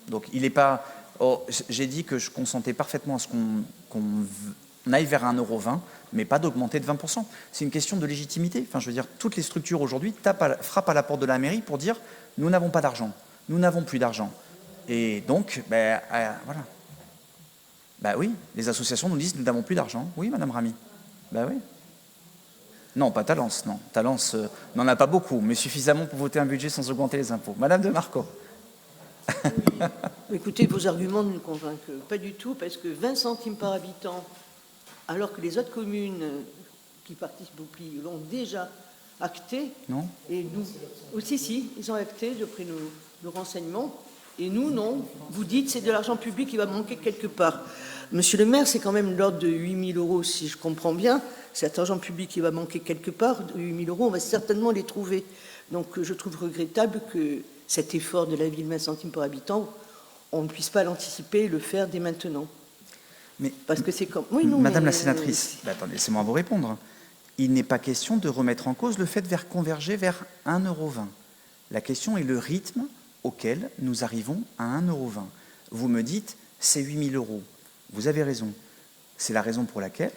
Donc il n'est pas... Oh, j'ai dit que je consentais parfaitement à ce qu'on aille vers 1,20 €, mais pas d'augmenter de 20%. C'est une question de légitimité. Enfin, je veux dire, toutes les structures aujourd'hui frappent à la porte de la mairie pour dire « nous n'avons pas d'argent, nous n'avons plus d'argent ». Et donc, voilà. Oui, les associations nous disent nous n'avons plus d'argent. Oui, Madame Rami. Oui. Non, pas Talence, non. Talence n'en a pas beaucoup, mais suffisamment pour voter un budget sans augmenter les impôts. Madame de Marco. Écoutez, vos arguments ne nous convainquent pas du tout, parce que 20 centimes par habitant, alors que les autres communes qui participent au PLI l'ont déjà acté. Non. Et nous aussi, si, ils ont acté d'après nos renseignements. Et nous, non. Vous dites c'est de l'argent public qui va manquer quelque part. Monsieur le maire, c'est quand même l'ordre de 8 000 €, si je comprends bien. Cet argent public qui va manquer quelque part, 8 000 €, on va certainement les trouver. Donc je trouve regrettable que cet effort de la ville 20 centimes par habitant, on ne puisse pas l'anticiper et le faire dès maintenant. Mais, parce que c'est comme... Oui, non, Madame la sénatrice, attendez, laissez-moi vous répondre. Il n'est pas question de remettre en cause le fait de converger vers 1,20 €. La question est le rythme auquel nous arrivons à 1,20 €. Vous me dites, c'est 8 000 €. Vous avez raison. C'est la raison pour laquelle,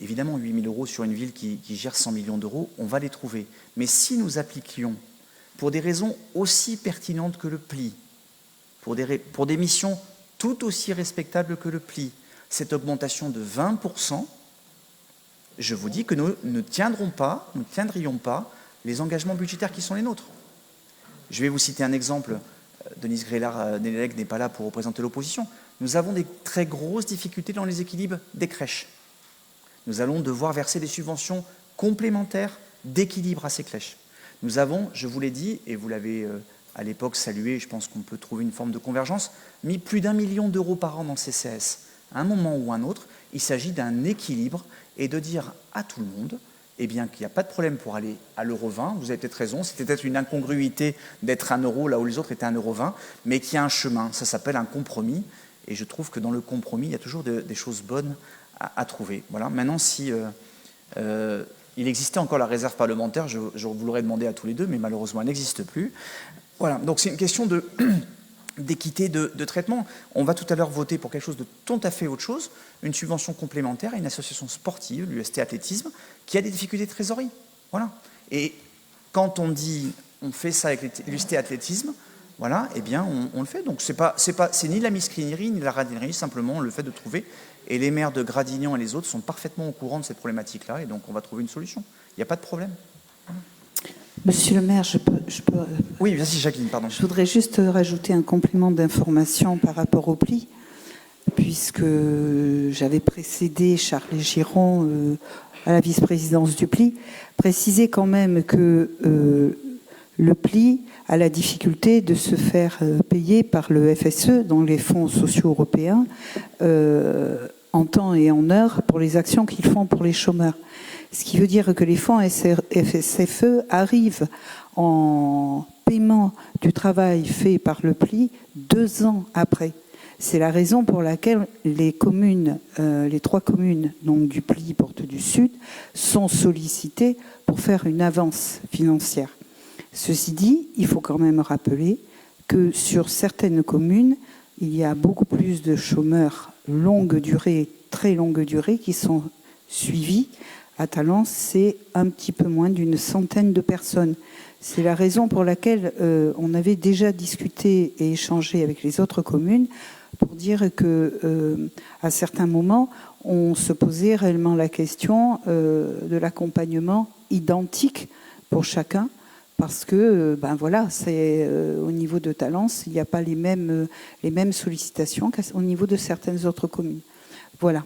évidemment, 8 000 € sur une ville qui gère 100 millions d'euros, on va les trouver. Mais si nous appliquions, pour des raisons aussi pertinentes que le PLI, pour des missions tout aussi respectables que le PLI, cette augmentation de 20%, je vous dis que nous ne tiendrions pas les engagements budgétaires qui sont les nôtres. Je vais vous citer un exemple. Denise Grélard-Nélec n'est pas là pour représenter l'opposition. Nous avons des très grosses difficultés dans les équilibres des crèches. Nous allons devoir verser des subventions complémentaires d'équilibre à ces crèches. Nous avons, je vous l'ai dit, et vous l'avez à l'époque salué, je pense qu'on peut trouver une forme de convergence, mis plus d'1 million d'euros par an dans le CCAS. À un moment ou un autre, il s'agit d'un équilibre et de dire à tout le monde qu'il n'y a pas de problème pour aller à €20. Vous avez peut-être raison, c'était peut-être une incongruité d'être 1 € là où les autres étaient 1,20 €, mais qu'il y a un chemin. Ça s'appelle un compromis. Et je trouve que dans le compromis, il y a toujours des choses bonnes à trouver. Voilà. Maintenant, si il existait encore la réserve parlementaire, je vous l'aurais demandé à tous les deux, mais malheureusement, elle n'existe plus. Voilà. Donc c'est une question d'équité de traitement. On va tout à l'heure voter pour quelque chose de tout à fait autre chose, une subvention complémentaire à une association sportive, l'UST Athlétisme, qui a des difficultés de trésorerie. Voilà. Et quand on dit on fait ça avec l'UST Athlétisme, voilà, on le fait. Donc c'est ni la miscrinerie ni la radinerie, simplement le fait de trouver. Et les maires de Gradignan et les autres sont parfaitement au courant de cette problématique-là, et donc on va trouver une solution. Il n'y a pas de problème. Voilà. Monsieur le maire, je peux... Oui, vas-y Jacqueline, pardon. Je voudrais juste rajouter un complément d'information par rapport au PLI, puisque j'avais précédé Charles Giron à la vice-présidence du PLI, préciser quand même que le PLI a la difficulté de se faire payer par le FSE, dans les fonds sociaux européens, en temps et en heure pour les actions qu'ils font pour les chômeurs. Ce qui veut dire que les fonds FSFE arrivent en paiement du travail fait par le PLI 2 ans après. C'est la raison pour laquelle les communes, les 3 communes donc, du PLI Porte du Sud sont sollicitées pour faire une avance financière. Ceci dit, il faut quand même rappeler que sur certaines communes, il y a beaucoup plus de chômeurs longue durée, très longue durée, qui sont suivis. À Talence, c'est un petit peu moins d'une centaine de personnes. C'est la raison pour laquelle on avait déjà discuté et échangé avec les autres communes pour dire que, à certains moments, on se posait réellement la question de l'accompagnement identique pour chacun, parce que, c'est au niveau de Talence, il n'y a pas les mêmes sollicitations qu'au niveau de certaines autres communes. Voilà.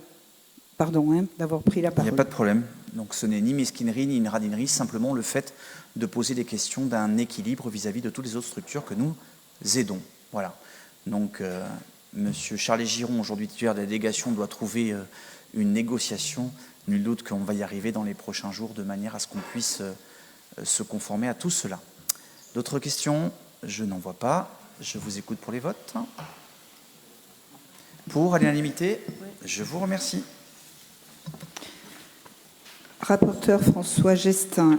Pardon d'avoir pris la parole. Il n'y a pas de problème. Donc ce n'est ni mesquinerie ni une radinerie, simplement le fait de poser des questions d'un équilibre vis-à-vis de toutes les autres structures que nous aidons. Voilà. Donc Monsieur Charles Giron, aujourd'hui titulaire de la délégation, doit trouver une négociation. Nul doute qu'on va y arriver dans les prochains jours de manière à ce qu'on puisse se conformer à tout cela. D'autres questions? Je n'en vois pas. Je vous écoute pour les votes. Pour, à l'unanimité, je vous remercie. Rapporteur François Gestin.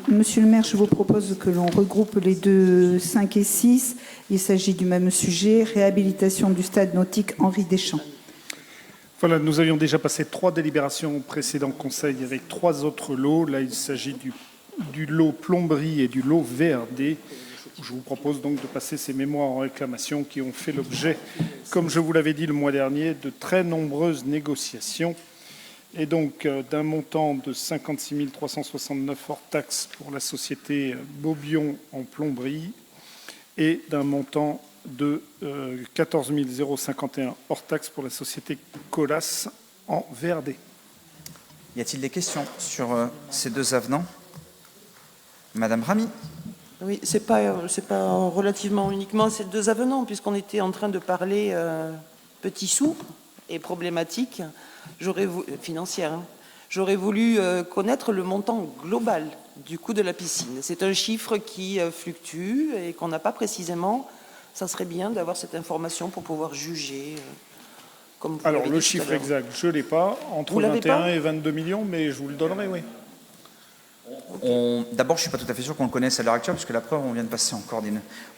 Monsieur le maire, je vous propose que l'on regroupe les 2, 5 et 6. Il s'agit du même sujet, réhabilitation du stade nautique Henri Deschamps. Voilà, nous avions déjà passé 3 délibérations au précédent conseil avec 3 autres lots. Là, il s'agit du lot plomberie et du lot VRD. Je vous propose donc de passer ces mémoires en réclamation qui ont fait l'objet, comme je vous l'avais dit le mois dernier, de très nombreuses négociations. Et donc d'un montant de 56 369 hors taxes pour la société Beaubion en plomberie et d'un montant de 14 051 hors taxes pour la société Colas en VRD. Y a-t-il des questions sur ces 2 avenants? Madame Ramy. Oui, c'est pas relativement uniquement ces 2 avenants, puisqu'on était en train de parler petits sous et problématiques financières. J'aurais voulu connaître le montant global du coût de la piscine. C'est un chiffre qui fluctue et qu'on n'a pas précisément. Ça serait bien d'avoir cette information pour pouvoir juger. Alors, le chiffre exact, je ne l'ai pas, entre 21 et 22 millions, mais je vous le donnerai, oui. D'abord, je ne suis pas tout à fait sûr qu'on le connaisse à l'heure actuelle, puisque la preuve, on vient de passer encore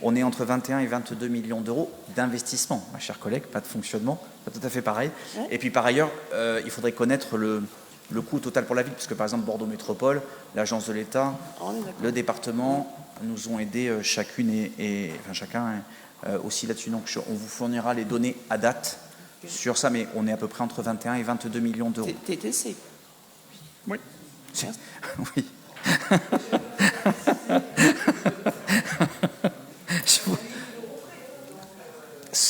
on est entre 21 et 22 millions d'euros d'investissement, ma chère collègue, pas de fonctionnement, pas tout à fait pareil. Ouais. Et puis par ailleurs, il faudrait connaître le coût total pour la ville, puisque par exemple Bordeaux Métropole, l'agence de l'État, le département nous ont aidés chacune chacun aussi là-dessus. Donc on vous fournira les données à date sur ça, mais on est à peu près entre 21 et 22 millions d'euros. TTC. Oui. Oui.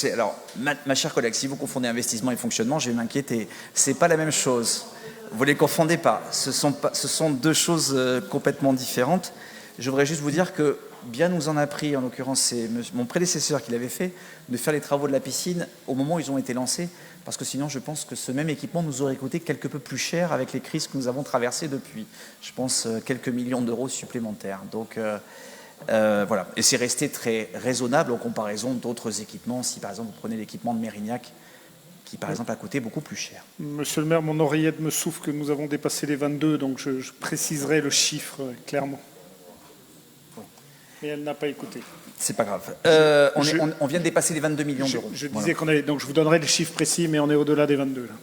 Alors, ma chère collègue, si vous confondez investissement et fonctionnement, je vais m'inquiéter. C'est pas la même chose. Vous les confondez pas. Ce sont 2 choses complètement différentes. Je voudrais juste vous dire que bien nous en a pris, en l'occurrence c'est mon prédécesseur qui l'avait fait, de faire les travaux de la piscine au moment où ils ont été lancés, parce que sinon je pense que ce même équipement nous aurait coûté quelque peu plus cher avec les crises que nous avons traversées depuis. Je pense quelques millions d'euros supplémentaires. Donc voilà, et c'est resté très raisonnable en comparaison d'autres équipements. Si par exemple vous prenez l'équipement de Mérignac, qui par exemple a coûté beaucoup plus cher. Monsieur le maire, mon oreillette me souffle que nous avons dépassé les 22, donc je préciserai le chiffre clairement. Mais elle n'a pas écouté. C'est pas grave. On vient de dépasser les 22 millions d'euros. Je disais qu'on est. Donc je vous donnerai les chiffres précis, mais on est au-delà des 22 là.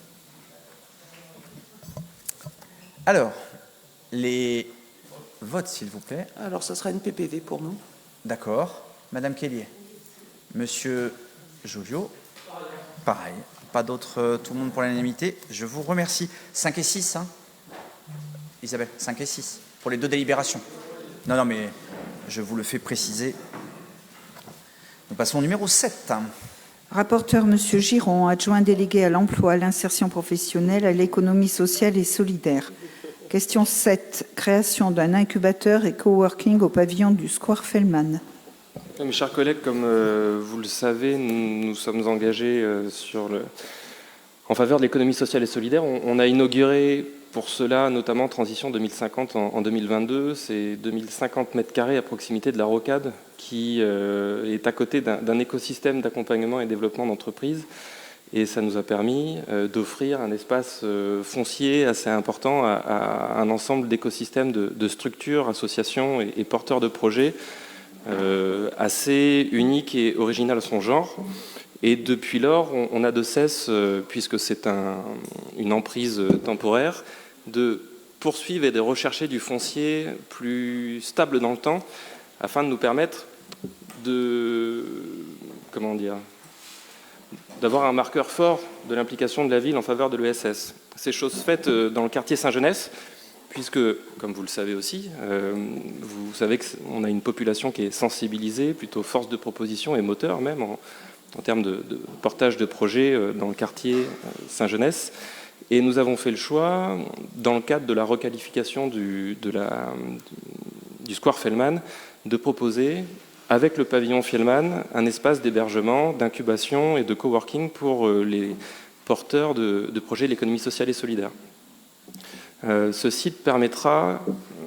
Alors, les votes, s'il vous plaît. Alors, ça sera une PPV pour nous. D'accord. Madame Kellier. Monsieur Joliot. Pareil. Pas d'autres. Tout le monde pour l'unanimité. Je vous remercie. 5 et 6, hein, Isabelle, 5 et 6. Pour les 2 délibérations. Non, mais je vous le fais préciser. Nous passons au numéro 7. Rapporteur Monsieur Giron, adjoint délégué à l'emploi, à l'insertion professionnelle, à l'économie sociale et solidaire. Question 7. Création d'un incubateur et coworking au pavillon du Square Fellman. Mes chers collègues, comme vous le savez, nous sommes engagés en faveur de l'économie sociale et solidaire. On a inauguré pour cela, notamment Transition 2050 en 2022, c'est 2050 mètres carrés à proximité de la Rocade, qui est à côté d'un écosystème d'accompagnement et développement d'entreprises. Et ça nous a permis d'offrir un espace foncier assez important à un ensemble d'écosystèmes de structures, associations et porteurs de projets assez unique et original à son genre. Et depuis lors, on a de cesse, puisque c'est une emprise temporaire, de poursuivre et de rechercher du foncier plus stable dans le temps, afin de nous permettre d'avoir un marqueur fort de l'implication de la ville en faveur de l'ESS. C'est chose faite dans le quartier Saint-Genès, puisque, comme vous le savez aussi, vous savez qu'on a une population qui est sensibilisée, plutôt force de proposition et moteur même, en termes de portage de projets dans le quartier Saint-Genès. Et nous avons fait le choix, dans le cadre de la requalification du Square Fellman, de proposer, avec le pavillon Fielmann, un espace d'hébergement, d'incubation et de coworking pour les porteurs de projets de l'économie sociale et solidaire. Ce site permettra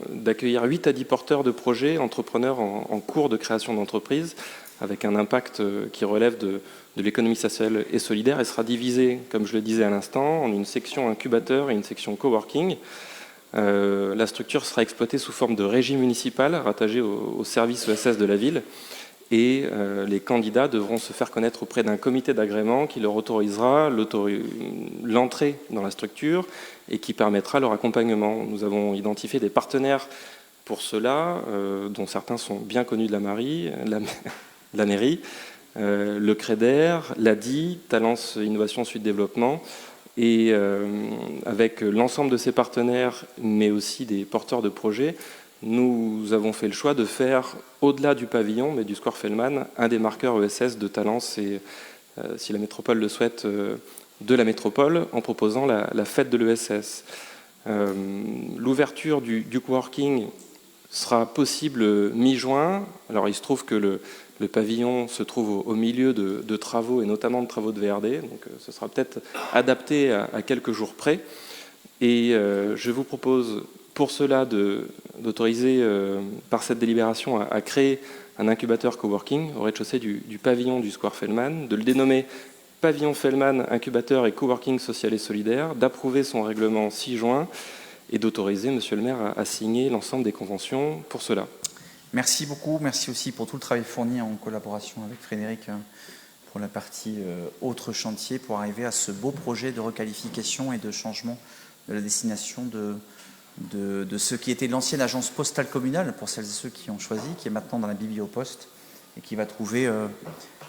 d'accueillir 8 à 10 porteurs de projets, entrepreneurs en cours de création d'entreprise, avec un impact qui relève de l'économie sociale et solidaire, et sera divisé, comme je le disais à l'instant, en une section incubateur et une section coworking. La structure sera exploitée sous forme de régie municipale, rattachée au service ESS de la ville, et les candidats devront se faire connaître auprès d'un comité d'agrément qui leur autorisera l'entrée dans la structure et qui permettra leur accompagnement. Nous avons identifié des partenaires pour cela, dont certains sont bien connus de la mairie, le CREDER, l'ADI, Talence Innovation Sud Développement, et avec l'ensemble de ces partenaires, mais aussi des porteurs de projets, nous avons fait le choix de faire, au-delà du pavillon, mais du Square Fellman, un des marqueurs ESS de Talence et, si la métropole le souhaite, de la métropole, en proposant la fête de l'ESS. L'ouverture du coworking sera possible mi-juin. Alors il se trouve que le pavillon se trouve au milieu de travaux, et notamment de travaux de VRD, donc ce sera peut-être adapté à quelques jours près. Et je vous propose pour cela d'autoriser par cette délibération à créer un incubateur coworking au rez-de-chaussée du pavillon du Square Fellman, de le dénommer Pavillon Fellman, incubateur et coworking social et solidaire, d'approuver son règlement 6 juin et d'autoriser Monsieur le maire à signer l'ensemble des conventions pour cela. Merci beaucoup, merci aussi pour tout le travail fourni en collaboration avec Frédéric pour la partie autre chantier, pour arriver à ce beau projet de requalification et de changement de la destination de ce qui était l'ancienne agence postale communale, pour celles et ceux qui ont choisi, qui est maintenant dans la Biblioposte et qui va trouver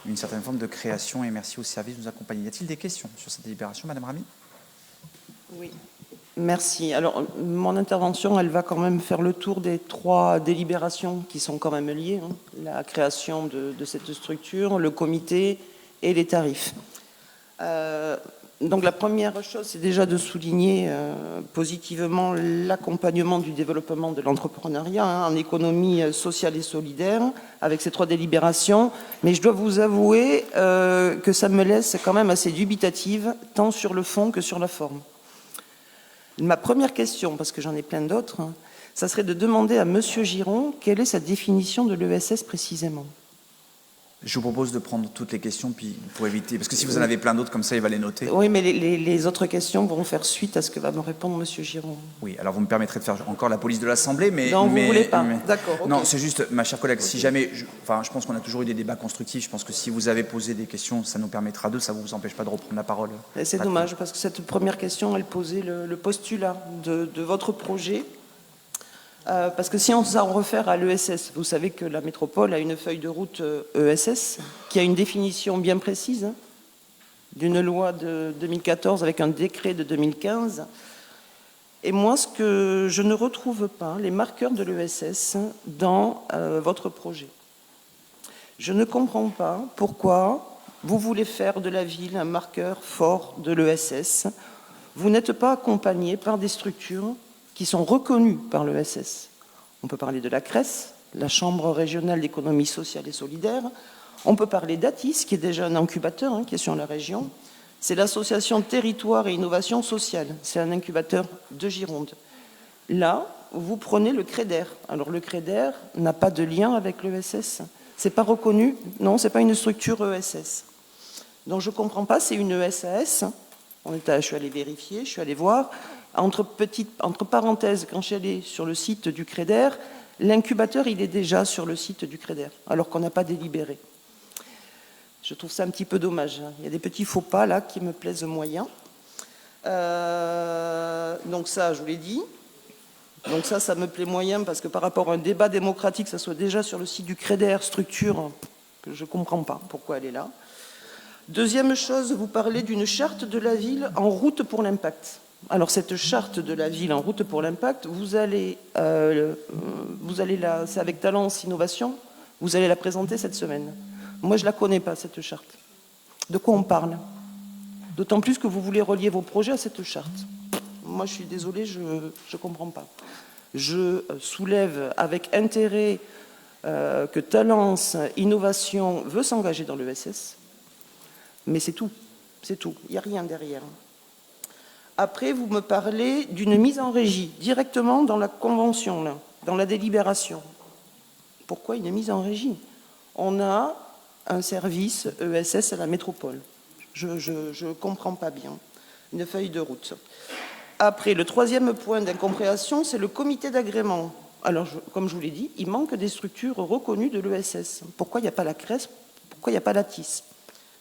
une certaine forme de création. Et merci au service de nous accompagner. Y a-t-il des questions sur cette délibération, Madame Rami? Oui. Merci. Alors, mon intervention, elle va quand même faire le tour des 3 délibérations qui sont quand même liées. La création de cette structure, le comité et les tarifs. Donc, la première chose, c'est déjà de souligner positivement l'accompagnement du développement de l'entrepreneuriat en économie sociale et solidaire avec ces 3 délibérations. Mais je dois vous avouer que ça me laisse quand même assez dubitative, tant sur le fond que sur la forme. Ma première question, parce que j'en ai plein d'autres, ça serait de demander à Monsieur Giron quelle est sa définition de l'ESS précisément. Je vous propose de prendre toutes les questions, puis pour éviter, parce que si vous en avez plein d'autres, comme ça, il va les noter. Oui, mais les autres questions vont faire suite à ce que va me répondre Monsieur Giron. Oui, alors vous me permettrez de faire encore la police de l'Assemblée, mais... Non, vous ne voulez pas, d'accord. Okay. Non, c'est juste, ma chère collègue, si jamais... je pense qu'on a toujours eu des débats constructifs, je pense que si vous avez posé des questions, ça nous permettra ça ne vous empêche pas de reprendre la parole. C'est dommage, parce que cette première question, elle posait le postulat de votre projet. Parce que si on s'en réfère à l'ESS, vous savez que la métropole a une feuille de route ESS qui a une définition bien précise d'une loi de 2014 avec un décret de 2015. Et moi, ce que je ne retrouve pas, les marqueurs de l'ESS dans votre projet. Je ne comprends pas pourquoi vous voulez faire de la ville un marqueur fort de l'ESS. Vous n'êtes pas accompagné par des structures qui sont reconnus par l'ESS. On peut parler de la CRES, la Chambre régionale d'économie sociale et solidaire. On peut parler d'ATIS, qui est déjà un incubateur, qui est sur la région. C'est l'association Territoire et Innovation Sociale. C'est un incubateur de Gironde. Là, vous prenez le CREDER. Alors le CREDER n'a pas de lien avec l'ESS. C'est pas reconnu. Non, c'est pas une structure ESS. Donc je ne comprends pas, c'est une SAS. Je suis allée vérifier, je suis allée voir. Entre parenthèses, quand je suis allée sur le site du CREDER, l'incubateur, il est déjà sur le site du CREDER, alors qu'on n'a pas délibéré. Je trouve ça un petit peu dommage. Il y a des petits faux pas là qui me plaisent moyen. Donc ça, je vous l'ai dit. Donc ça me plaît moyen parce que par rapport à un débat démocratique, ça soit déjà sur le site du CREDER, structure que je ne comprends pas pourquoi elle est là. Deuxième chose, vous parlez d'une charte de la ville en route pour l'impact. Alors cette charte de la ville en route pour l'impact, c'est avec Talence Innovation, vous allez la présenter cette semaine. Moi, je ne la connais pas, cette charte. De quoi on parle? D'autant plus que vous voulez relier vos projets à cette charte. Moi, je suis désolée, je ne comprends pas. Je soulève avec intérêt que Talence Innovation veut s'engager dans l'ESS, mais c'est tout. C'est tout. Il n'y a rien derrière. Après, vous me parlez d'une mise en régie, directement dans la convention, là, dans la délibération. Pourquoi une mise en régie? On a un service ESS à la métropole. Je ne comprends pas bien. Une feuille de route. Après, le troisième point d'incompréhension, c'est le comité d'agrément. Alors, comme je vous l'ai dit, il manque des structures reconnues de l'ESS. Pourquoi il n'y a pas la CRES? Pourquoi il n'y a pas la TIS?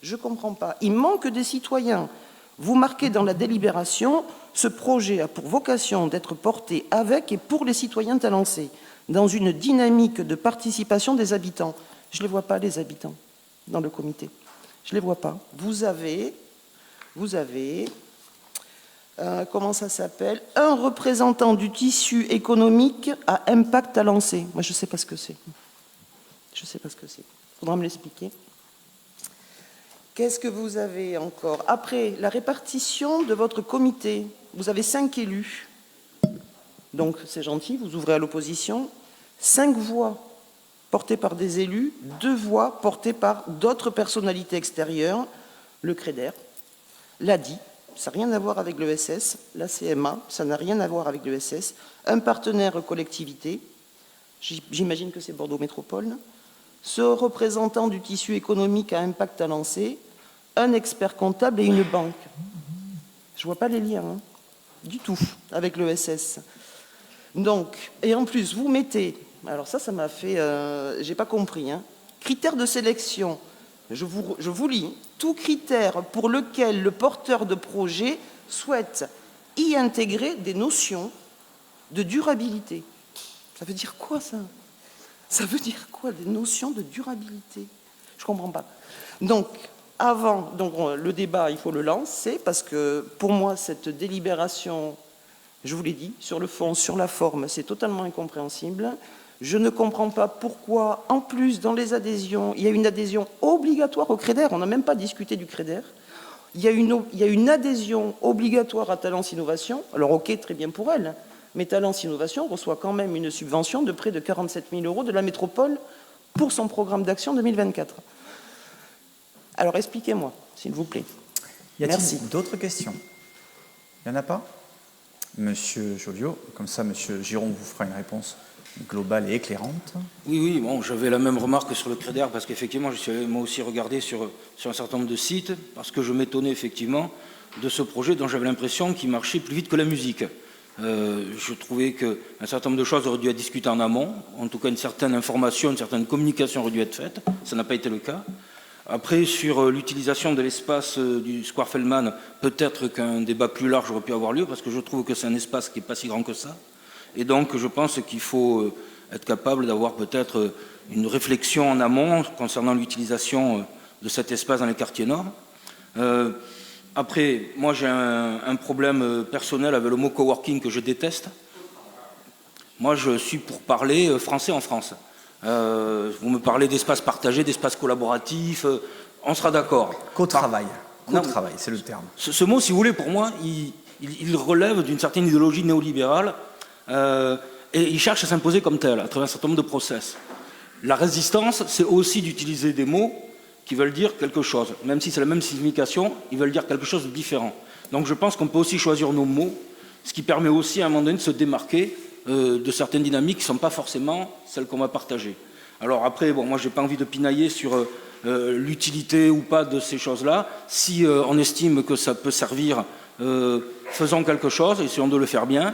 Je ne comprends pas. Il manque des citoyens. Vous marquez dans la délibération, ce projet a pour vocation d'être porté avec et pour les citoyens talençais, dans une dynamique de participation des habitants. Je ne les vois pas, les habitants, dans le comité. Je ne les vois pas. Vous avez comment ça s'appelle? Un représentant du tissu économique à impact talençais. Moi, je ne sais pas ce que c'est. Je ne sais pas ce que c'est. Il faudra me l'expliquer. Qu'est-ce que vous avez encore? Après, la répartition de votre comité. Vous avez 5 élus. Donc, c'est gentil, vous ouvrez à l'opposition. 5 voix portées par des élus, 2 voix portées par d'autres personnalités extérieures. Le CREDER, l'ADI, ça n'a rien à voir avec l'ESS. La CMA, ça n'a rien à voir avec l'ESS. Un partenaire collectivité, j'imagine que c'est Bordeaux Métropole. Ce représentant du tissu économique à impact talençais, un expert comptable et une banque. Je ne vois pas les liens, du tout, avec l'ESS. Donc, et en plus, vous mettez, alors ça m'a fait, j'ai pas compris, critères de sélection, je vous lis, tout critère pour lequel le porteur de projet souhaite y intégrer des notions de durabilité. Ça veut dire quoi, ça? Ça veut dire quoi, des notions de durabilité? Je ne comprends pas. Donc, le débat, il faut le lancer, parce que pour moi, cette délibération, je vous l'ai dit, sur le fond, sur la forme, c'est totalement incompréhensible. Je ne comprends pas pourquoi, en plus, dans les adhésions, il y a une adhésion obligatoire au CREDER. On n'a même pas discuté du CREDER. Il y a une adhésion obligatoire à Talence Innovation. Alors, ok, très bien pour elle. Mais Talence Innovation reçoit quand même une subvention de près de 47 000 € de la métropole pour son programme d'action 2024. Alors expliquez-moi, s'il vous plaît. Y a-t-il d'autres questions? Il n'y en a pas? Monsieur Joliot, comme ça, Monsieur Giron vous fera une réponse globale et éclairante. Oui, bon, j'avais la même remarque sur le CREDER, parce qu'effectivement, je suis allé moi aussi regarder sur un certain nombre de sites, parce que je m'étonnais effectivement de ce projet dont j'avais l'impression qu'il marchait plus vite que la musique. Je trouvais qu'un certain nombre de choses auraient dû être discutées en amont, en tout cas une certaine information, une certaine communication aurait dû être faite, ça n'a pas été le cas. Après, sur l'utilisation de l'espace du Square Feldman, peut-être qu'un débat plus large aurait pu avoir lieu, parce que je trouve que c'est un espace qui n'est pas si grand que ça. Et donc, je pense qu'il faut être capable d'avoir peut-être une réflexion en amont concernant l'utilisation de cet espace dans les quartiers nord. Après, moi, j'ai un problème personnel avec le mot coworking que je déteste. Moi, je suis pour parler français en France. Vous me parlez d'espace partagé, d'espace collaboratif, on sera d'accord. Co-travail, co-travail, c'est le terme. Ce mot, si vous voulez, pour moi, il relève d'une certaine idéologie néolibérale et il cherche à s'imposer comme tel, à travers un certain nombre de process. La résistance, c'est aussi d'utiliser des mots qui veulent dire quelque chose. Même si c'est la même signification, ils veulent dire quelque chose de différent. Donc je pense qu'on peut aussi choisir nos mots, ce qui permet aussi à un moment donné de se démarquer de certaines dynamiques qui ne sont pas forcément celles qu'on va partager. Alors après, bon, moi, je n'ai pas envie de pinailler sur l'utilité ou pas de ces choses-là. Si on estime que ça peut servir, faisons quelque chose, essayons de le faire bien.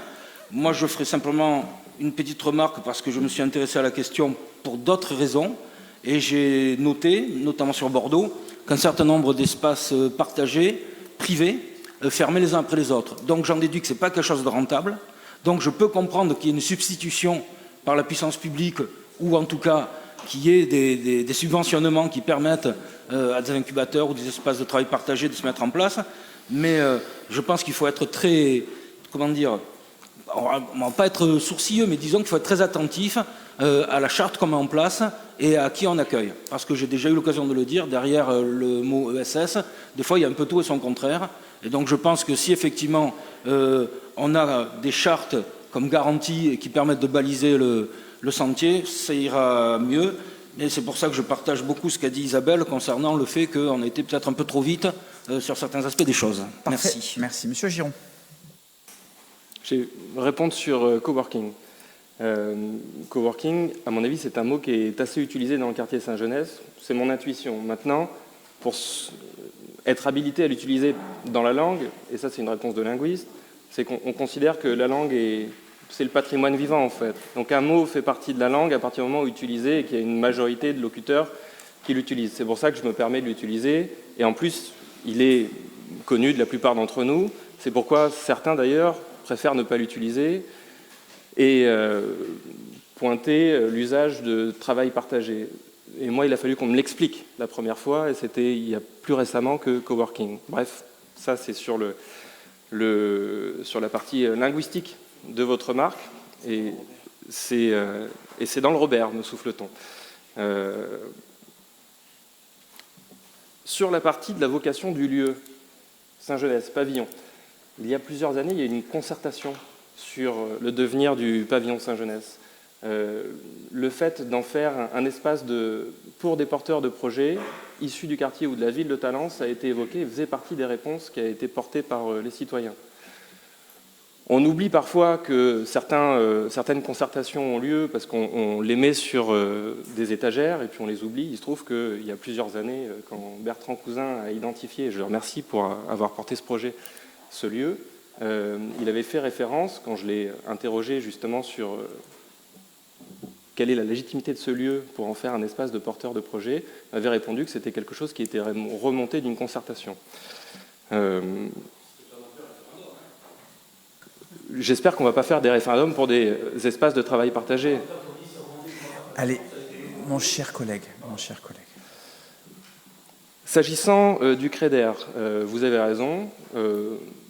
Moi, je ferai simplement une petite remarque parce que je me suis intéressé à la question pour d'autres raisons. Et j'ai noté, notamment sur Bordeaux, qu'un certain nombre d'espaces partagés, privés, fermés les uns après les autres. Donc j'en déduis que ce n'est pas quelque chose de rentable. Donc je peux comprendre qu'il y ait une substitution par la puissance publique, ou en tout cas qu'il y ait des subventionnements qui permettent à des incubateurs ou des espaces de travail partagés de se mettre en place. Mais je pense qu'il faut être très, comment dire, on ne va pas être sourcilleux, mais disons qu'il faut être très attentif à la charte qu'on met en place et à qui on accueille. Parce que j'ai déjà eu l'occasion de le dire, derrière le mot ESS, des fois il y a un peu tout et son contraire. Et donc je pense que si effectivement on a des chartes comme garantie et qui permettent de baliser le sentier, ça ira mieux. Et c'est pour ça que je partage beaucoup ce qu'a dit Isabelle concernant le fait qu'on a été peut-être un peu trop vite sur certains aspects des choses. Parfait. Merci. Merci. Monsieur Giron. Je vais répondre sur coworking. Coworking, à mon avis, c'est un mot qui est assez utilisé dans le quartier Saint-Genès. C'est mon intuition. Maintenant, pour être habilité à l'utiliser dans la langue, et ça c'est une réponse de linguiste, c'est qu'on considère que la langue c'est le patrimoine vivant en fait. Donc un mot fait partie de la langue à partir du moment où utilisé et qu'il y a une majorité de locuteurs qui l'utilisent. C'est pour ça que je me permets de l'utiliser. Et en plus, il est connu de la plupart d'entre nous. C'est pourquoi certains d'ailleurs préfèrent ne pas l'utiliser et pointer l'usage de travail partagé. Et moi, il a fallu qu'on me l'explique la première fois, et c'était il y a plus récemment que coworking. Bref, ça c'est sur la partie linguistique de votre remarque, et c'est dans le Robert, me souffle-t-on. Sur la partie de la vocation du lieu, Saint-Genès, pavillon, il y a plusieurs années, il y a eu une concertation sur le devenir du pavillon Saint-Genès. Le fait d'en faire un espace pour des porteurs de projets issus du quartier ou de la ville de Talence a été évoqué et faisait partie des réponses qui a été portées par les citoyens. On oublie parfois que certaines concertations ont lieu parce qu'on les met sur des étagères et puis on les oublie. Il se trouve qu'il y a plusieurs années, quand Bertrand Cousin a identifié, et je le remercie pour avoir porté ce projet, ce lieu, il avait fait référence, quand je l'ai interrogé justement sur quelle est la légitimité de ce lieu pour en faire un espace de porteur de projet, m'avait répondu que c'était quelque chose qui était remonté d'une concertation. J'espère qu'on ne va pas faire des référendums pour des espaces de travail partagés. Allez, mon cher collègue. S'agissant du CREDER, vous avez raison.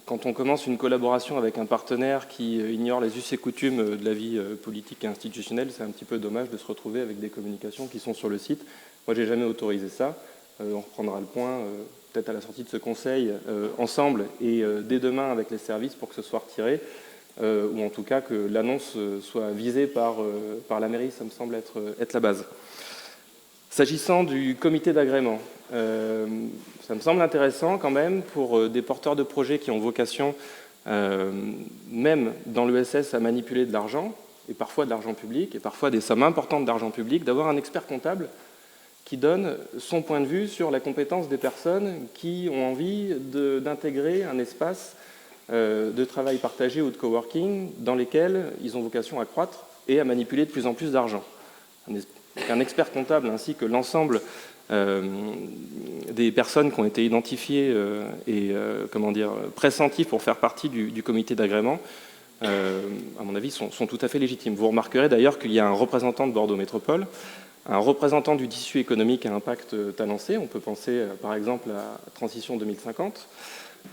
Quand on commence une collaboration avec un partenaire qui ignore les us et coutumes de la vie politique et institutionnelle, c'est un petit peu dommage de se retrouver avec des communications qui sont sur le site. Moi, je n'ai jamais autorisé ça. On reprendra le point peut-être à la sortie de ce conseil ensemble et dès demain avec les services pour que ce soit retiré, ou en tout cas que l'annonce soit visée par la mairie, ça me semble être la base. S'agissant du comité d'agrément, ça me semble intéressant quand même pour des porteurs de projets qui ont vocation, même dans l'ESS, à manipuler de l'argent, et parfois de l'argent public, et parfois des sommes importantes d'argent public, d'avoir un expert comptable qui donne son point de vue sur la compétence des personnes qui ont envie d'intégrer un espace de travail partagé ou de coworking dans lesquels ils ont vocation à croître et à manipuler de plus en plus d'argent. Un expert comptable ainsi que l'ensemble des personnes qui ont été identifiées et pressenties pour faire partie du comité d'agrément, à mon avis, sont tout à fait légitimes. Vous remarquerez d'ailleurs qu'il y a un représentant de Bordeaux Métropole, un représentant du tissu économique à impact talancé. On peut penser par exemple à Transition 2050.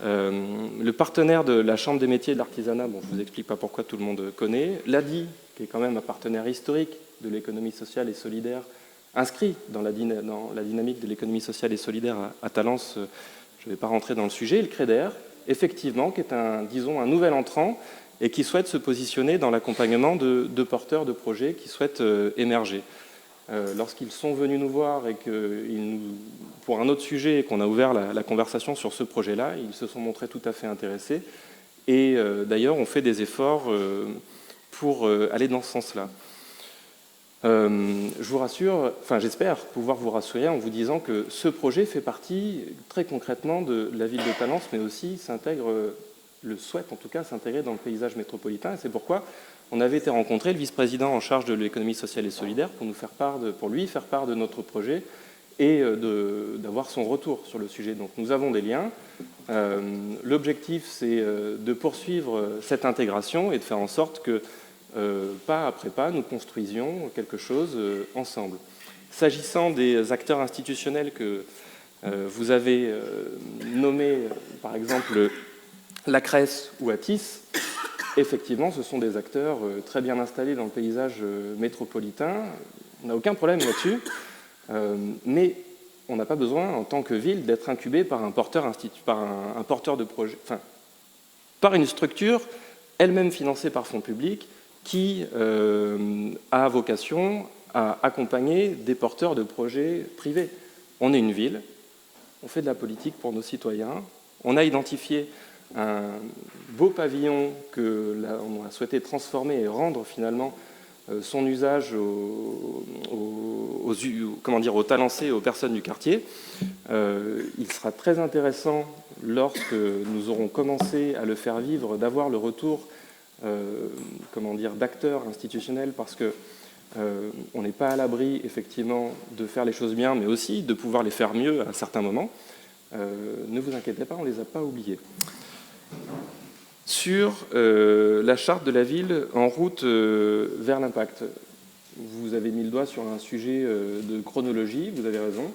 Le partenaire de la Chambre des métiers et de l'artisanat, bon, je ne vous explique pas pourquoi tout le monde connaît, l'ADI, qui est quand même un partenaire historique de l'économie sociale et solidaire, inscrit dans la dynamique de l'économie sociale et solidaire à Talence, je ne vais pas rentrer dans le sujet, et le CREDER, effectivement, qui est un nouvel entrant et qui souhaite se positionner dans l'accompagnement de porteurs de projets qui souhaitent émerger. Lorsqu'ils sont venus nous voir et que pour un autre sujet et qu'on a ouvert la conversation sur ce projet-là, ils se sont montrés tout à fait intéressés et d'ailleurs on fait des efforts pour aller dans ce sens-là. Je vous rassure, enfin j'espère pouvoir vous rassurer en vous disant que ce projet fait partie très concrètement de la ville de Talence, mais aussi souhaite en tout cas s'intégrer dans le paysage métropolitain. Et c'est pourquoi on avait été rencontrer le vice-président en charge de l'économie sociale et solidaire pour lui faire part de notre projet et d'avoir son retour sur le sujet. Donc nous avons des liens. L'objectif, c'est de poursuivre cette intégration et de faire en sorte que, pas après pas, nous construisions quelque chose ensemble. S'agissant des acteurs institutionnels que vous avez nommés, par exemple la CRES ou Atis, effectivement, ce sont des acteurs très bien installés dans le paysage métropolitain. On n'a aucun problème là-dessus. Mais on n'a pas besoin, en tant que ville, d'être incubé par un porteur de projet, enfin, par une structure elle-même financée par fonds publics qui a vocation à accompagner des porteurs de projets privés. On est une ville, on fait de la politique pour nos citoyens, on a identifié un beau pavillon qu'on a souhaité transformer et rendre finalement son usage aux Talencais et aux personnes du quartier. Il sera très intéressant, lorsque nous aurons commencé à le faire vivre, d'avoir le retour d'acteurs institutionnels, parce que on n'est pas à l'abri effectivement de faire les choses bien, mais aussi de pouvoir les faire mieux à un certain moment. Ne vous inquiétez pas, on ne les a pas oubliés. Sur la charte de la ville en route vers l'impact, vous avez mis le doigt sur un sujet de chronologie, vous avez raison.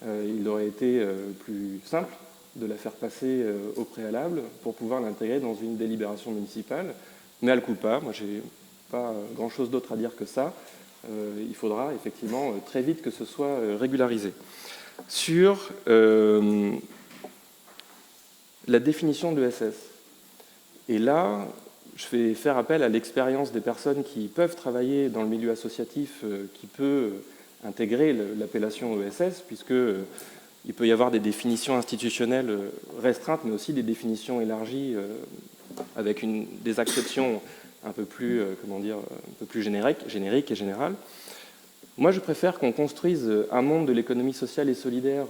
Il aurait été plus simple de la faire passer au préalable pour pouvoir l'intégrer dans une délibération municipale. Mais à le coup pas, moi j'ai pas grand-chose d'autre à dire que ça. Il faudra effectivement très vite que ce soit régularisé. Sur la définition de l'ESS, et là, je vais faire appel à l'expérience des personnes qui peuvent travailler dans le milieu associatif, qui peut intégrer l'appellation ESS, puisqu'il peut y avoir des définitions institutionnelles restreintes, mais aussi des définitions élargies avec des acceptions un peu plus, génériques et générales. Moi, je préfère qu'on construise un monde de l'économie sociale et solidaire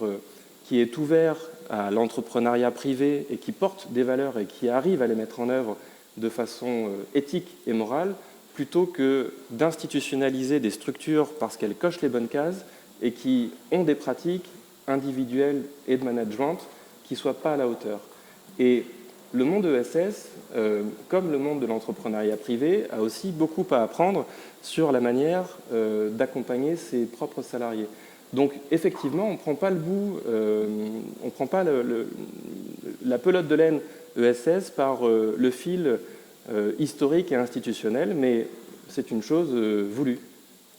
qui est ouvert à l'entrepreneuriat privé et qui porte des valeurs et qui arrive à les mettre en œuvre de façon éthique et morale, plutôt que d'institutionnaliser des structures parce qu'elles cochent les bonnes cases et qui ont des pratiques individuelles et de management qui ne soient pas à la hauteur. Et le monde ESS, comme le monde de l'entrepreneuriat privé, a aussi beaucoup à apprendre sur la manière d'accompagner ses propres salariés. Donc effectivement, on ne prend pas on prend pas la pelote de laine ESS par le fil historique et institutionnel, mais c'est une chose voulue.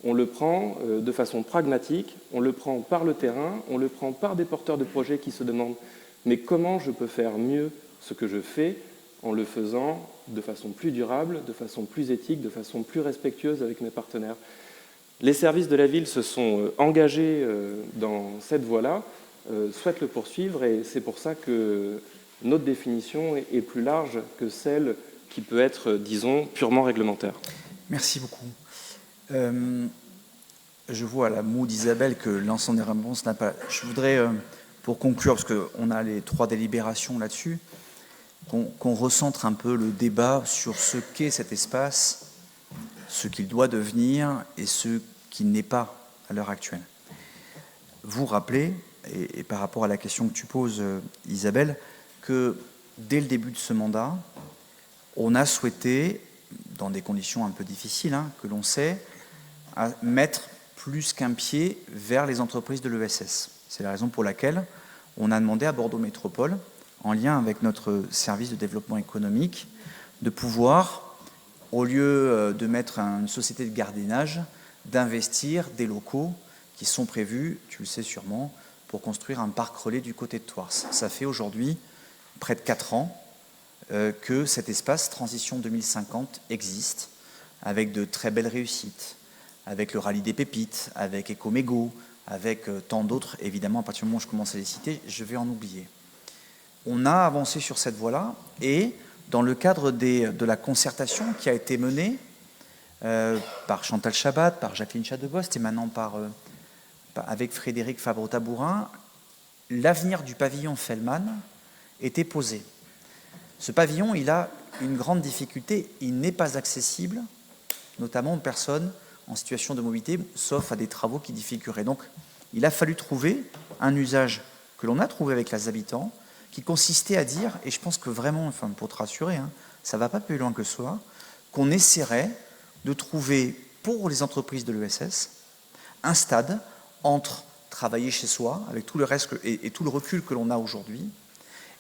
On le prend de façon pragmatique, on le prend par le terrain, on le prend par des porteurs de projets qui se demandent « mais comment je peux faire mieux ce que je fais en le faisant de façon plus durable, de façon plus éthique, de façon plus respectueuse avec mes partenaires ?» Les services de la ville se sont engagés dans cette voie-là, souhaitent le poursuivre, et c'est pour ça que notre définition est plus large que celle qui peut être, disons, purement réglementaire. Merci beaucoup. Je vois à la moue d'Isabelle que l'ensemble des réponses n'a pas... Je voudrais, pour conclure, parce qu'on a les 3 délibérations là-dessus, qu'on recentre un peu le débat sur ce qu'est cet espace, ce qu'il doit devenir et ce qu'il n'est pas à l'heure actuelle. Vous rappelez, et par rapport à la question que tu poses, Isabelle, que dès le début de ce mandat, on a souhaité, dans des conditions un peu difficiles, que l'on sait, à mettre plus qu'un pied vers les entreprises de l'ESS. C'est la raison pour laquelle on a demandé à Bordeaux Métropole, en lien avec notre service de développement économique, de pouvoir, au lieu de mettre une société de gardiennage, d'investir des locaux qui sont prévus, tu le sais sûrement, pour construire un parc relais du côté de Thouars. Ça fait aujourd'hui près de 4 ans que cet espace Transition 2050 existe, avec de très belles réussites, avec le Rallye des Pépites, avec Ecomégo, avec tant d'autres, évidemment, à partir du moment où je commence à les citer, je vais en oublier. On a avancé sur cette voie-là, et dans le cadre de la concertation qui a été menée par Chantal Chabat, par Jacqueline Chadebost et maintenant avec Frédéric Fabre-Tabourin, l'avenir du pavillon Fellman était posé. Ce pavillon, il a une grande difficulté, il n'est pas accessible, notamment aux personnes en situation de mobilité, sauf à des travaux qui difficulteraient. Donc, il a fallu trouver un usage que l'on a trouvé avec les habitants, qui consistait à dire, et je pense que vraiment, enfin, pour te rassurer, ça ne va pas plus loin que cela, qu'on essaierait de trouver pour les entreprises de l'ESS un stade entre travailler chez soi, avec tout le reste et tout le recul que l'on a aujourd'hui,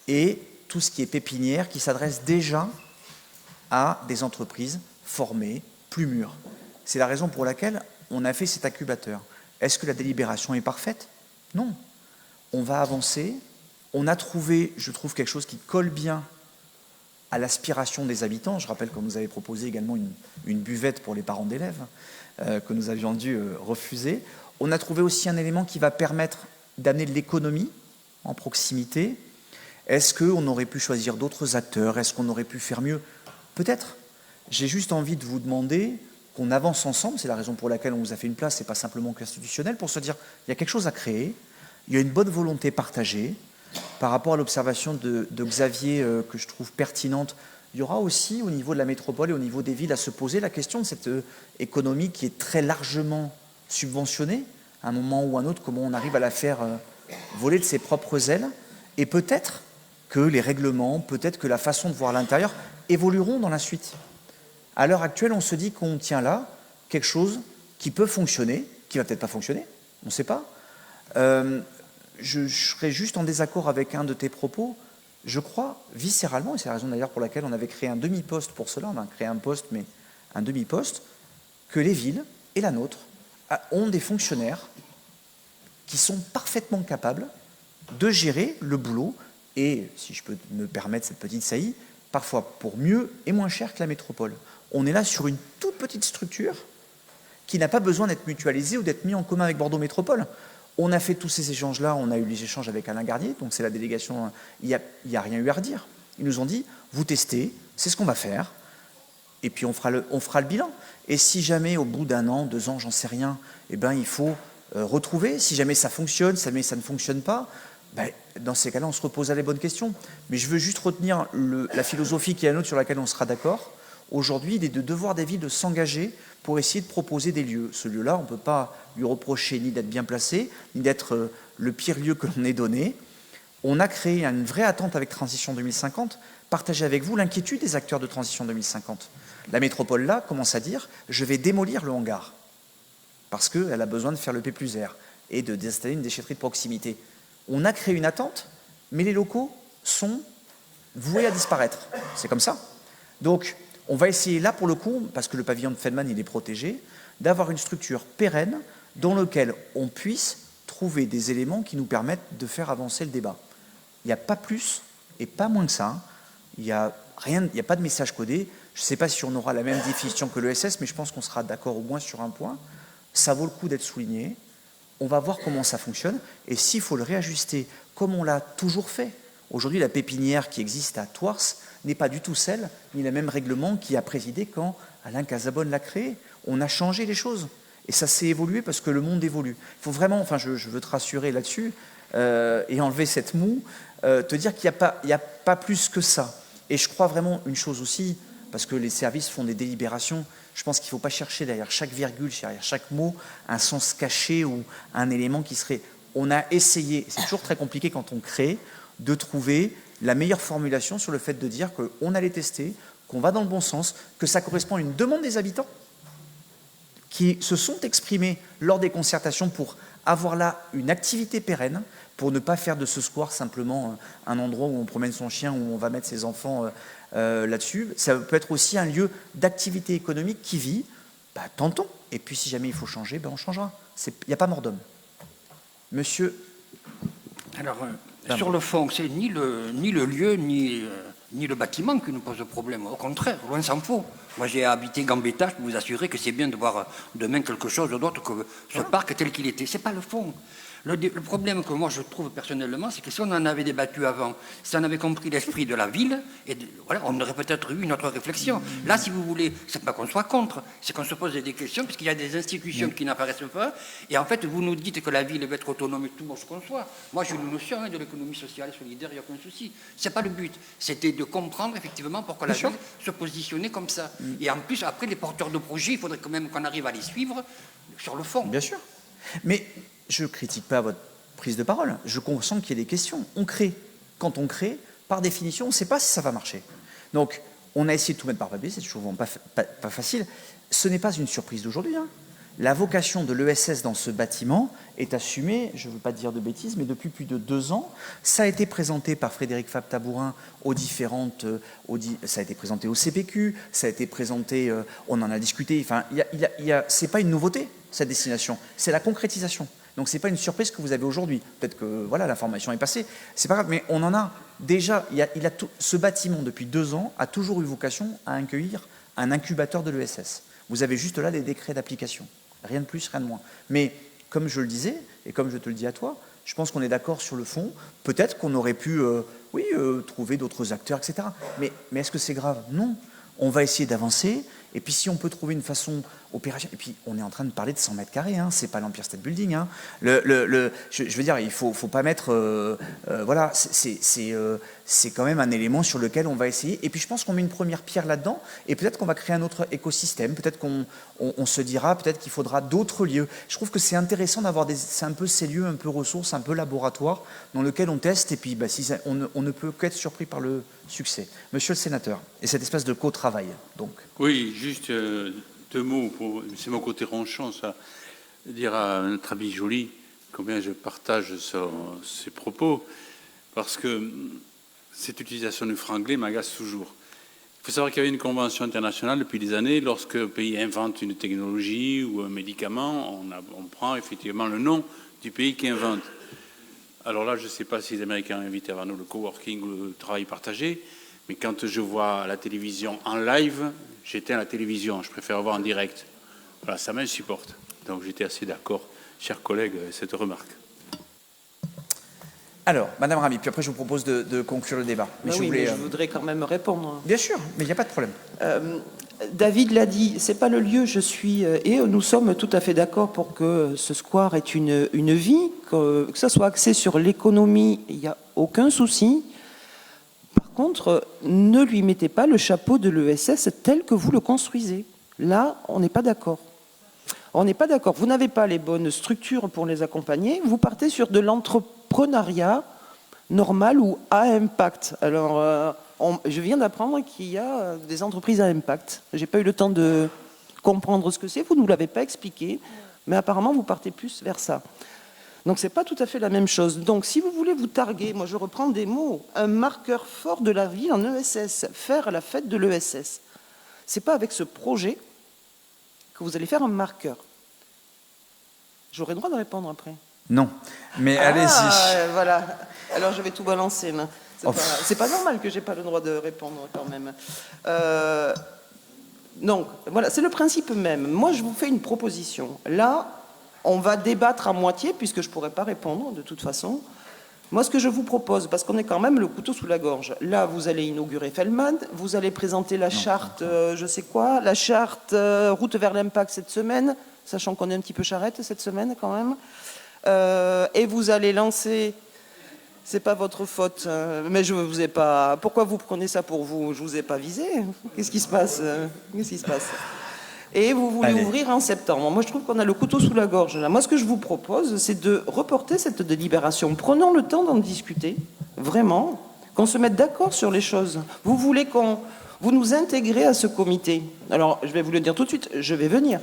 et tout ce qui est pépinière, qui s'adresse déjà à des entreprises formées, plus mûres. C'est la raison pour laquelle on a fait cet incubateur. Est-ce que la délibération est parfaite? Non. On va avancer. On a trouvé, je trouve, quelque chose qui colle bien à l'aspiration des habitants. Je rappelle qu'on nous avait proposé également une buvette pour les parents d'élèves, que nous avions dû refuser. On a trouvé aussi un élément qui va permettre d'amener de l'économie en proximité. Est-ce qu'on aurait pu choisir d'autres acteurs? Est-ce qu'on aurait pu faire mieux? Peut-être. J'ai juste envie de vous demander qu'on avance ensemble. C'est la raison pour laquelle on vous a fait une place, ce n'est pas simplement qu'institutionnel, pour se dire il y a quelque chose à créer, il y a une bonne volonté partagée. Par rapport à l'observation de Xavier, que je trouve pertinente, il y aura aussi au niveau de la métropole et au niveau des villes à se poser la question de cette économie qui est très largement subventionnée, à un moment ou à un autre, comment on arrive à la faire voler de ses propres ailes, et peut-être que les règlements, peut-être que la façon de voir l'intérieur évolueront dans la suite. À l'heure actuelle, on se dit qu'on tient là quelque chose qui peut fonctionner, qui va peut-être pas fonctionner, on ne sait pas. Je serais juste en désaccord avec un de tes propos. Je crois viscéralement, et c'est la raison d'ailleurs pour laquelle on avait créé un demi-poste pour cela, on a créé un poste, mais un demi-poste, que les villes, et la nôtre, ont des fonctionnaires qui sont parfaitement capables de gérer le boulot, et, si je peux me permettre cette petite saillie, parfois pour mieux et moins cher que la métropole. On est là sur une toute petite structure qui n'a pas besoin d'être mutualisée ou d'être mise en commun avec Bordeaux Métropole. On a fait tous ces échanges-là, on a eu les échanges avec Alain Garnier, donc c'est la délégation, il n'y a rien eu à redire. Ils nous ont dit, vous testez, c'est ce qu'on va faire, et puis on fera le bilan. Et si jamais, au bout d'1 an, 2 ans, j'en sais rien, eh ben, il faut retrouver. Si jamais ça fonctionne, si jamais ça ne fonctionne pas, ben, dans ces cas-là, on se repose à les bonnes questions. Mais je veux juste retenir la philosophie qui est la nôtre sur laquelle on sera d'accord. Aujourd'hui, il est de devoir des villes de s'engager pour essayer de proposer des lieux. Ce lieu-là, on ne peut pas lui reprocher ni d'être bien placé, ni d'être le pire lieu que l'on ait donné. On a créé une vraie attente avec Transition 2050, partager avec vous l'inquiétude des acteurs de Transition 2050. La métropole, là, commence à dire « je vais démolir le hangar » parce qu'elle a besoin de faire le P+R et d'installer une déchetterie de proximité. On a créé une attente, mais les locaux sont voués à disparaître. C'est comme ça. Donc, on va essayer là, pour le coup, parce que le pavillon de Fellman, il est protégé, d'avoir une structure pérenne dans laquelle on puisse trouver des éléments qui nous permettent de faire avancer le débat. Il n'y a pas plus et pas moins que ça. Il n'y a pas de message codé. Je ne sais pas si on aura la même définition que l'ESS, mais je pense qu'on sera d'accord au moins sur un point. Ça vaut le coup d'être souligné. On va voir comment ça fonctionne. Et s'il faut le réajuster, comme on l'a toujours fait. Aujourd'hui, la pépinière qui existe à Thouars n'est pas du tout celle, ni le même règlement qui a présidé quand Alain Casabonne l'a créé. On a changé les choses. Et ça s'est évolué parce que le monde évolue. Il faut vraiment, enfin je veux te rassurer là-dessus, et enlever cette moue, te dire qu'il n'y a pas plus que ça. Et je crois vraiment une chose aussi, parce que les services font des délibérations, je pense qu'il ne faut pas chercher derrière chaque virgule, derrière chaque mot, un sens caché ou un élément qui serait... On a essayé, c'est toujours très compliqué quand on crée, de trouver la meilleure formulation sur le fait de dire qu'on allait tester, qu'on va dans le bon sens, que ça correspond à une demande des habitants qui se sont exprimés lors des concertations pour avoir là une activité pérenne, pour ne pas faire de ce square simplement un endroit où on promène son chien, où on va mettre ses enfants là-dessus. Ça peut être aussi un lieu d'activité économique qui vit, tentons. Et puis si jamais il faut changer, on changera. Il n'y a pas mort d'homme. Monsieur... Alors, sur le fond, c'est ni le lieu, ni le bâtiment qui nous pose problème. Au contraire, loin s'en faut. Moi, j'ai habité Gambetta, je peux vous assurer que c'est bien de voir demain quelque chose d'autre que ce parc tel qu'il était. C'est pas le fond. Le problème que moi je trouve personnellement, c'est que si on en avait débattu avant, si on avait compris l'esprit de la ville, voilà, on aurait peut-être eu une autre réflexion. Là, si vous voulez, c'est pas qu'on soit contre, c'est qu'on se pose des questions, puisqu'il y a des institutions qui n'apparaissent pas, et en fait, vous nous dites que la ville va être autonome et tout, bon, je conçois. Moi, j'ai une notion de l'économie sociale et solidaire, il n'y a aucun souci. C'est pas le but. C'était de comprendre effectivement pourquoi la ville se positionnait comme ça. Et en plus, après, les porteurs de projets, il faudrait quand même qu'on arrive à les suivre sur le fond. Bien sûr. Mais je ne critique pas votre prise de parole. Je consens qu'il y ait des questions. On crée. Quand on crée, par définition, on ne sait pas si ça va marcher. Donc, on a essayé de tout mettre par papier, c'est toujours pas facile. Ce n'est pas une surprise d'aujourd'hui. Hein. La vocation de l'ESS dans ce bâtiment est assumée, je ne veux pas dire de bêtises, mais depuis plus de 2 ans. Ça a été présenté par Frédéric Fabre-Tabourin aux différentes... ça a été présenté au CPQ, ça a été présenté... on en a discuté. Enfin, ce n'est pas une nouveauté, cette destination. C'est la concrétisation. Donc, ce n'est pas une surprise que vous avez aujourd'hui. Peut-être que voilà, l'information est passée. C'est pas grave, mais on en a déjà... ce bâtiment, depuis 2 ans, a toujours eu vocation à accueillir un incubateur de l'ESS. Vous avez juste là les décrets d'application. Rien de plus, rien de moins. Mais comme je le disais, et comme je te le dis à toi, je pense qu'on est d'accord sur le fond. Peut-être qu'on aurait pu trouver d'autres acteurs, etc. Mais est-ce que c'est grave? Non. On va essayer d'avancer. Et puis si on peut trouver une façon opérationnelle... Et puis on est en train de parler de 100 mètres carrés, hein, c'est pas l'Empire State Building. Hein. Je veux dire, il faut pas mettre... voilà, c'est quand même un élément sur lequel on va essayer. Et puis je pense qu'on met une première pierre là-dedans. Et peut-être qu'on va créer un autre écosystème. Peut-être qu'on se dira peut-être qu'il faudra d'autres lieux. Je trouve que c'est intéressant d'avoir c'est un peu ces lieux, un peu ressources, un peu laboratoire, dans lequel on teste. Et puis on ne peut qu'être surpris par le succès. Monsieur le sénateur, et cette espèce de co-travail, donc. Oui, juste 2 mots, c'est mon côté ronchon, ça, dire à notre ami Joly combien je partage ses propos, parce que cette utilisation du franglais m'agace toujours. Il faut savoir qu'il y avait une convention internationale depuis des années, lorsque un pays invente une technologie ou un médicament, on prend effectivement le nom du pays qui invente. Alors là, je ne sais pas si les Américains ont invité avant nous le coworking ou le travail partagé, mais quand je vois la télévision en live, j'éteins la télévision, je préfère voir en direct. Voilà, ça m'insupporte. Donc j'étais assez d'accord, chers collègues, avec cette remarque. Alors, Madame Rami, puis après je vous propose de conclure le débat. Mais je voudrais quand même répondre. Bien sûr, mais il n'y a pas de problème. David l'a dit, c'est pas le lieu, et nous sommes tout à fait d'accord pour que ce square ait une vie, que ça soit axé sur l'économie, il n'y a aucun souci. Par contre, ne lui mettez pas le chapeau de l'ESS tel que vous le construisez. Là, on n'est pas d'accord. On n'est pas d'accord. Vous n'avez pas les bonnes structures pour les accompagner. Vous partez sur de l'entrepreneuriat normal ou à impact. Alors, je viens d'apprendre qu'il y a des entreprises à impact. Je n'ai pas eu le temps de comprendre ce que c'est. Vous ne nous l'avez pas expliqué. Mais apparemment, vous partez plus vers ça. Donc, ce n'est pas tout à fait la même chose. Donc, si vous voulez vous targuer, moi je reprends des mots, un marqueur fort de la ville en ESS, faire la fête de l'ESS. Ce n'est pas avec ce projet que vous allez faire un marqueur. J'aurai le droit de répondre après. Non, mais allez-y. Voilà. Alors, je vais tout balancer. C'est pas normal que je n'ai pas le droit de répondre quand même. Donc, voilà, c'est le principe même. Moi, je vous fais une proposition. Là, on va débattre à moitié, puisque je ne pourrai pas répondre, de toute façon. Moi, ce que je vous propose, parce qu'on est quand même le couteau sous la gorge, là, vous allez inaugurer Feldman, vous allez présenter la charte, je sais quoi, la charte route vers l'impact cette semaine, sachant qu'on est un petit peu charrette cette semaine quand même, et vous allez lancer... C'est pas votre faute, mais je vous ai pas... Pourquoi vous prenez ça pour vous? Je vous ai pas visé. Qu'est-ce qui se passe? Et vous voulez ouvrir en septembre. Moi, je trouve qu'on a le couteau sous la gorge. Là. Moi, ce que je vous propose, c'est de reporter cette délibération. Prenons le temps d'en discuter, vraiment, qu'on se mette d'accord sur les choses. Vous voulez vous nous intégrez à ce comité. Alors, je vais vous le dire tout de suite, je vais venir.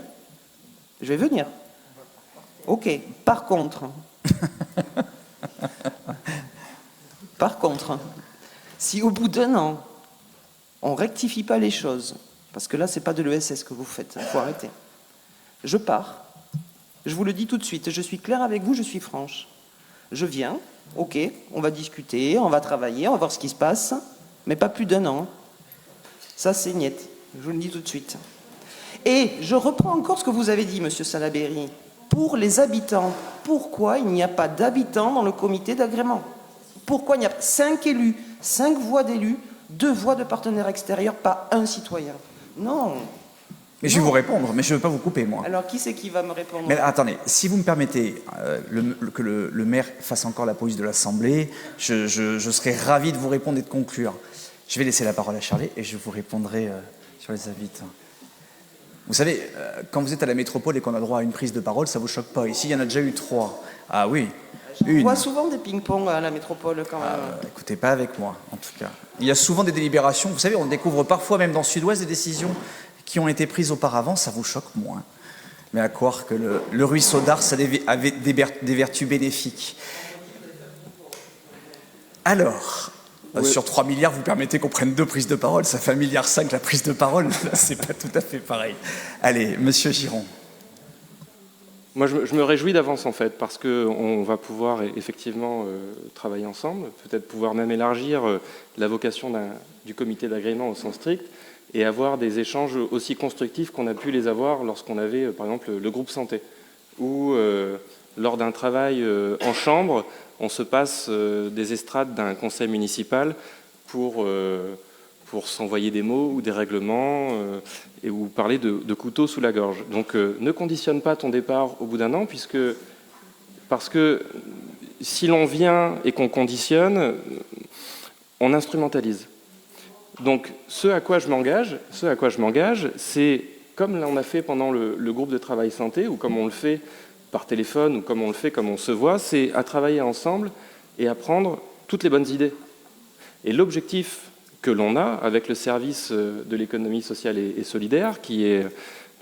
Je vais venir. Ok. Par contre, si au bout d'1 an, on ne rectifie pas les choses, parce que là, ce n'est pas de l'ESS que vous faites, il faut arrêter. Je pars, je vous le dis tout de suite, je suis claire avec vous, je suis franche. Je viens, ok, on va discuter, on va travailler, on va voir ce qui se passe, mais pas plus d'1 an. Ça, c'est niet. Je vous le dis tout de suite. Et je reprends encore ce que vous avez dit, Monsieur Salaberry. Pour les habitants, pourquoi il n'y a pas d'habitants dans le comité d'agrément? Pourquoi il n'y a 5 élus, 5 voix d'élus, 2 voix de partenaires extérieurs, pas un citoyen? Non. Mais je vais vous répondre, mais je ne veux pas vous couper, moi. Alors, qui c'est qui va me répondre? Mais attendez, si vous me permettez que le maire fasse encore la police de l'Assemblée, je serai ravi de vous répondre et de conclure. Je vais laisser la parole à Charlie et je vous répondrai sur les habitants. Vous savez, quand vous êtes à la métropole et qu'on a droit à une prise de parole, ça ne vous choque pas. Ici, il y en a déjà eu 3. Ah oui, On voit souvent des ping-pong à la métropole quand même. Écoutez, pas avec moi, en tout cas. Il y a souvent des délibérations. Vous savez, on découvre parfois, même dans le Sud-Ouest, des décisions qui ont été prises auparavant. Ça vous choque moins. Mais à croire que le ruisseau d'Ars avait des vertus bénéfiques. Alors, sur 3 milliards, vous permettez qu'on prenne 2 prises de parole. Ça fait 1,5 milliard la prise de parole. C'est pas tout à fait pareil. Allez, Monsieur Giron. Moi, je me réjouis d'avance, en fait, parce qu'on va pouvoir effectivement travailler ensemble, peut-être pouvoir même élargir la vocation du comité d'agrément au sens strict, et avoir des échanges aussi constructifs qu'on a pu les avoir lorsqu'on avait, par exemple, le groupe santé, où, lors d'un travail en chambre, on se passe des estrades d'un conseil municipal pour s'envoyer des mots ou des règlements et ou parler de couteau sous la gorge. Donc ne conditionne pas ton départ au bout d'un an, parce que si l'on vient et qu'on conditionne, on instrumentalise. Donc ce à quoi je m'engage, c'est comme on a fait pendant le groupe de travail santé, ou comme on le fait par téléphone, ou comme on le fait, comme on se voit, c'est à travailler ensemble et à prendre toutes les bonnes idées. Et l'objectif que l'on a avec le service de l'économie sociale et solidaire,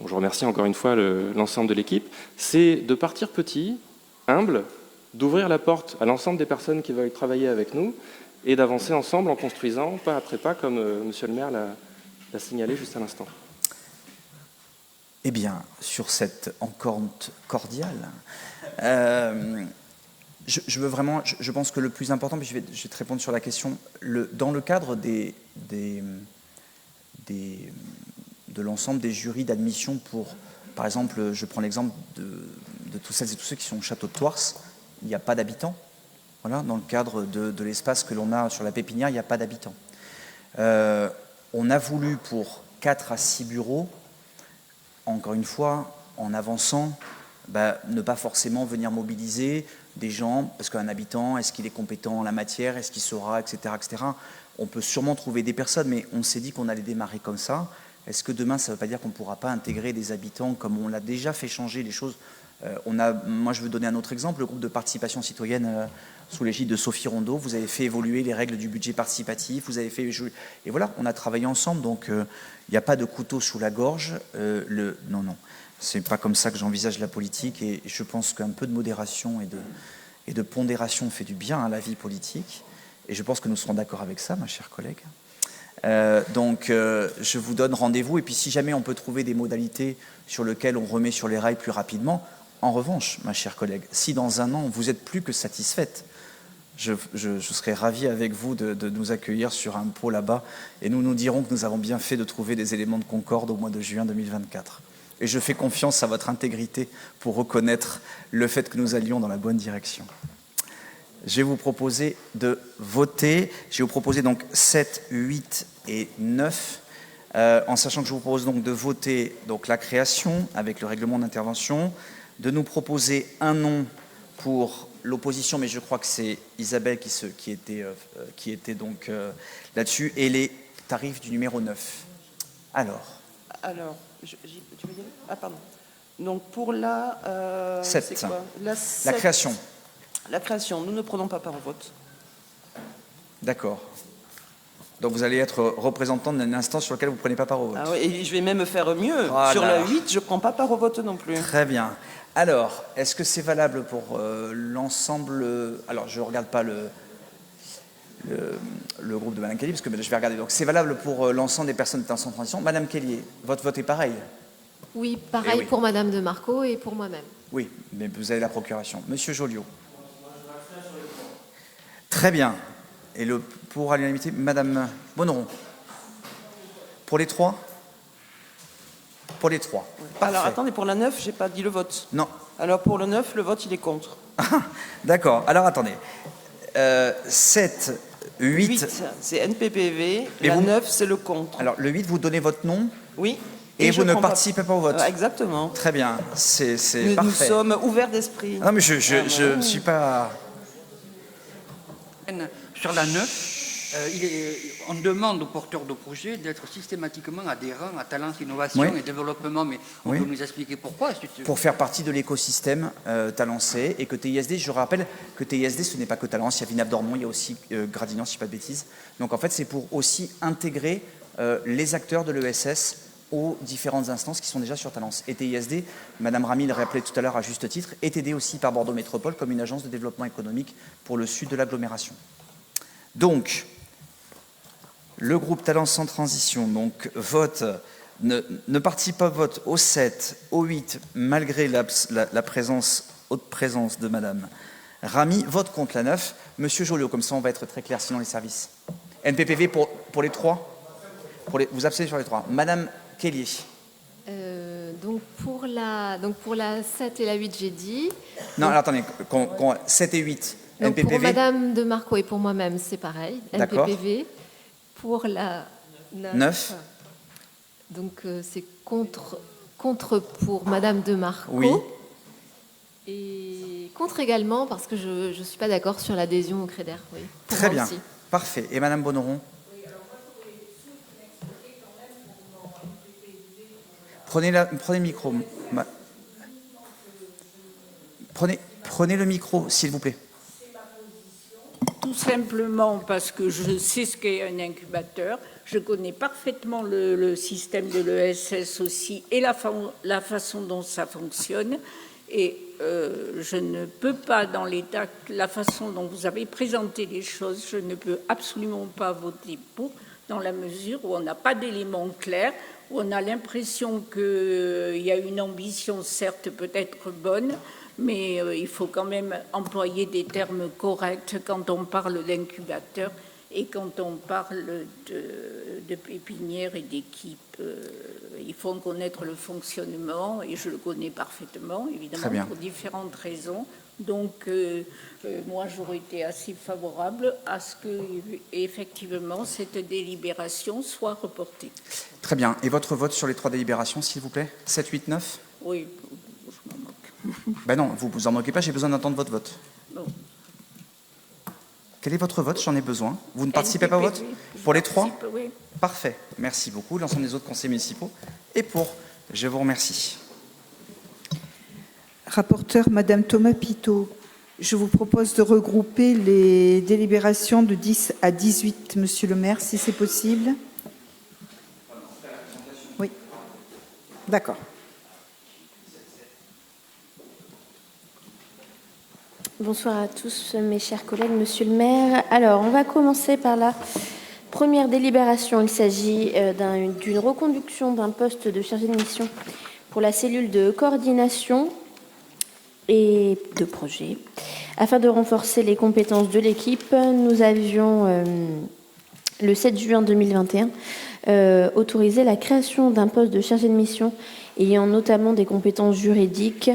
dont je remercie encore une fois l'ensemble de l'équipe, c'est de partir petit, humble, d'ouvrir la porte à l'ensemble des personnes qui veulent travailler avec nous et d'avancer ensemble en construisant pas après pas, comme Monsieur le maire l'a signalé juste à l'instant. Eh bien, sur cette encointe cordiale, je veux vraiment, je pense que le plus important, puis je vais te répondre sur la question, dans le cadre de l'ensemble des jurys d'admission pour, par exemple, je prends l'exemple de toutes celles et tous ceux qui sont au château de Thouars, il n'y a pas d'habitants. Voilà, dans le cadre de l'espace que l'on a sur la Pépinière, il n'y a pas d'habitants. On a voulu pour 4 à 6 bureaux, encore une fois, en avançant, ne pas forcément venir mobiliser des gens, parce qu'un habitant, est-ce qu'il est compétent en la matière, est-ce qu'il saura, etc., etc. On peut sûrement trouver des personnes, mais on s'est dit qu'on allait démarrer comme ça. Est-ce que demain, ça ne veut pas dire qu'on ne pourra pas intégrer des habitants comme on l'a déjà fait changer les choses? Moi, je veux donner un autre exemple, le groupe de participation citoyenne sous l'égide de Sophie Rondeau. Vous avez fait évoluer les règles du budget participatif, vous avez fait... Et voilà, on a travaillé ensemble, donc il n'y a pas de couteau sous la gorge. Non. C'est pas comme ça que j'envisage la politique, et je pense qu'un peu de modération et de pondération fait du bien à la vie politique, et je pense que nous serons d'accord avec ça, ma chère collègue. Je vous donne rendez-vous, et puis si jamais on peut trouver des modalités sur lesquelles on remet sur les rails plus rapidement, en revanche, ma chère collègue, si dans un an vous êtes plus que satisfaite, je serai ravi avec vous de nous accueillir sur un pot là-bas, et nous dirons que nous avons bien fait de trouver des éléments de concorde au mois de juin 2024. Et je fais confiance à votre intégrité pour reconnaître le fait que nous allions dans la bonne direction. Je vais vous proposer de voter. Je vais vous proposer donc 7, 8 et 9, en sachant que je vous propose donc de voter donc la création avec le règlement d'intervention, de nous proposer un nom pour l'opposition, mais je crois que c'est Isabelle qui était donc là-dessus, et les tarifs du numéro 9. Alors, tu veux dire? Ah, pardon. Donc, pour la... 7. C'est quoi? La création. La création, nous ne prenons pas part au vote. D'accord. Donc, vous allez être représentant d'une instance sur laquelle vous ne prenez pas part au vote. Ah oui, et je vais même faire mieux. Voilà. Sur la 8, je ne prends pas part au vote non plus. Très bien. Alors, est-ce que c'est valable pour l'ensemble... Alors, je ne regarde pas le groupe de Mme Kelly, parce que je vais regarder. Donc, c'est valable pour l'ensemble des personnes en sans transition. Madame Kelly, votre vote est pareil? Oui, pareil pour Madame de Marco et pour moi-même. Oui, mais vous avez la procuration. Monsieur Joliot. Très bien. Et pour à l'unanimité, Madame Bonneron. Pour les 3? Pour les 3. Alors attendez, pour la 9, j'ai pas dit le vote. Non. Alors pour le 9, le vote il est contre. D'accord. Alors attendez. 7, 8. C'est NPPV, la 9 c'est le contre. Alors le 8, vous donnez votre nom? Oui. Et vous ne participez pas au vote? Exactement. Très bien, c'est parfait. Nous sommes ouverts d'esprit. Non mais je ne suis pas... Sur la 9, on demande aux porteurs de projets d'être systématiquement adhérents à Talence Innovation et Développement, mais on peut nous expliquer pourquoi? Pour faire partie de l'écosystème Talencé, et que TISD, je rappelle que TISD ce n'est pas que Talence, il y a Vinap Dormont, il y a aussi Gradignan, si je ne dis pas de bêtises. Donc en fait c'est pour aussi intégrer les acteurs de l'ESS aux différentes instances qui sont déjà sur Talence. Et TISD, Madame Ramy le rappelait tout à l'heure à juste titre, est aidée aussi par Bordeaux Métropole comme une agence de développement économique pour le sud de l'agglomération. Donc, le groupe Talence sans transition donc, vote, ne participe pas au vote au 7, au 8, malgré la haute présence de Madame Ramy, vote contre la 9. Monsieur Joliot, comme ça on va être très clair, sinon les services. NPPV pour les 3 vous abstenez sur les 3. Madame Kelly. Donc pour la 7 et la 8, j'ai dit. Non, alors attendez, 7 et 8, donc NPPV. pour Madame de Marco et pour moi-même, c'est pareil, NPPV. Pour la 9. Donc c'est contre pour Madame de Marco. Oui. Et contre également parce que je ne suis pas d'accord sur l'adhésion au CREDER. Oui, très bien, aussi. Parfait. Et Madame Bonneron? Prenez le micro. Prenez le micro, s'il vous plaît. Tout simplement parce que je sais ce qu'est un incubateur, je connais parfaitement le système de l'ESS aussi et la façon dont ça fonctionne. Et je ne peux pas, dans l'état, la façon dont vous avez présenté les choses, je ne peux absolument pas voter pour, dans la mesure où on n'a pas d'éléments clairs, où on a l'impression qu'il y a une ambition, certes peut-être bonne, mais il faut quand même employer des termes corrects quand on parle d'incubateur et quand on parle de pépinière et d'équipe. Il faut connaître le fonctionnement, et je le connais parfaitement, évidemment, pour différentes raisons. Donc, moi, j'aurais été assez favorable à ce que, effectivement, cette délibération soit reportée. Très bien. Et votre vote sur les 3 délibérations, s'il vous plaît? 7, 8, 9? Oui, je m'en moque. Ben non, vous ne vous en moquez pas, j'ai besoin d'entendre votre vote. Bon. Quel est votre vote? J'en ai besoin. Vous ne participez pas au vote? Pour les 3? Oui. Parfait. Merci beaucoup. L'ensemble des autres conseils municipaux. Et pour, je vous remercie. Rapporteur, Madame Thomas-Pitot, je vous propose de regrouper les délibérations de 10 à 18, Monsieur le maire, si c'est possible. Oui. D'accord. Bonsoir à tous, mes chers collègues, Monsieur le maire. Alors, on va commencer par la première délibération. Il s'agit d'une reconduction d'un poste de chargé de mission pour la cellule de coordination et de projet. Afin de renforcer les compétences de l'équipe, nous avions, le 7 juin 2021, autorisé la création d'un poste de chargé de mission ayant notamment des compétences juridiques.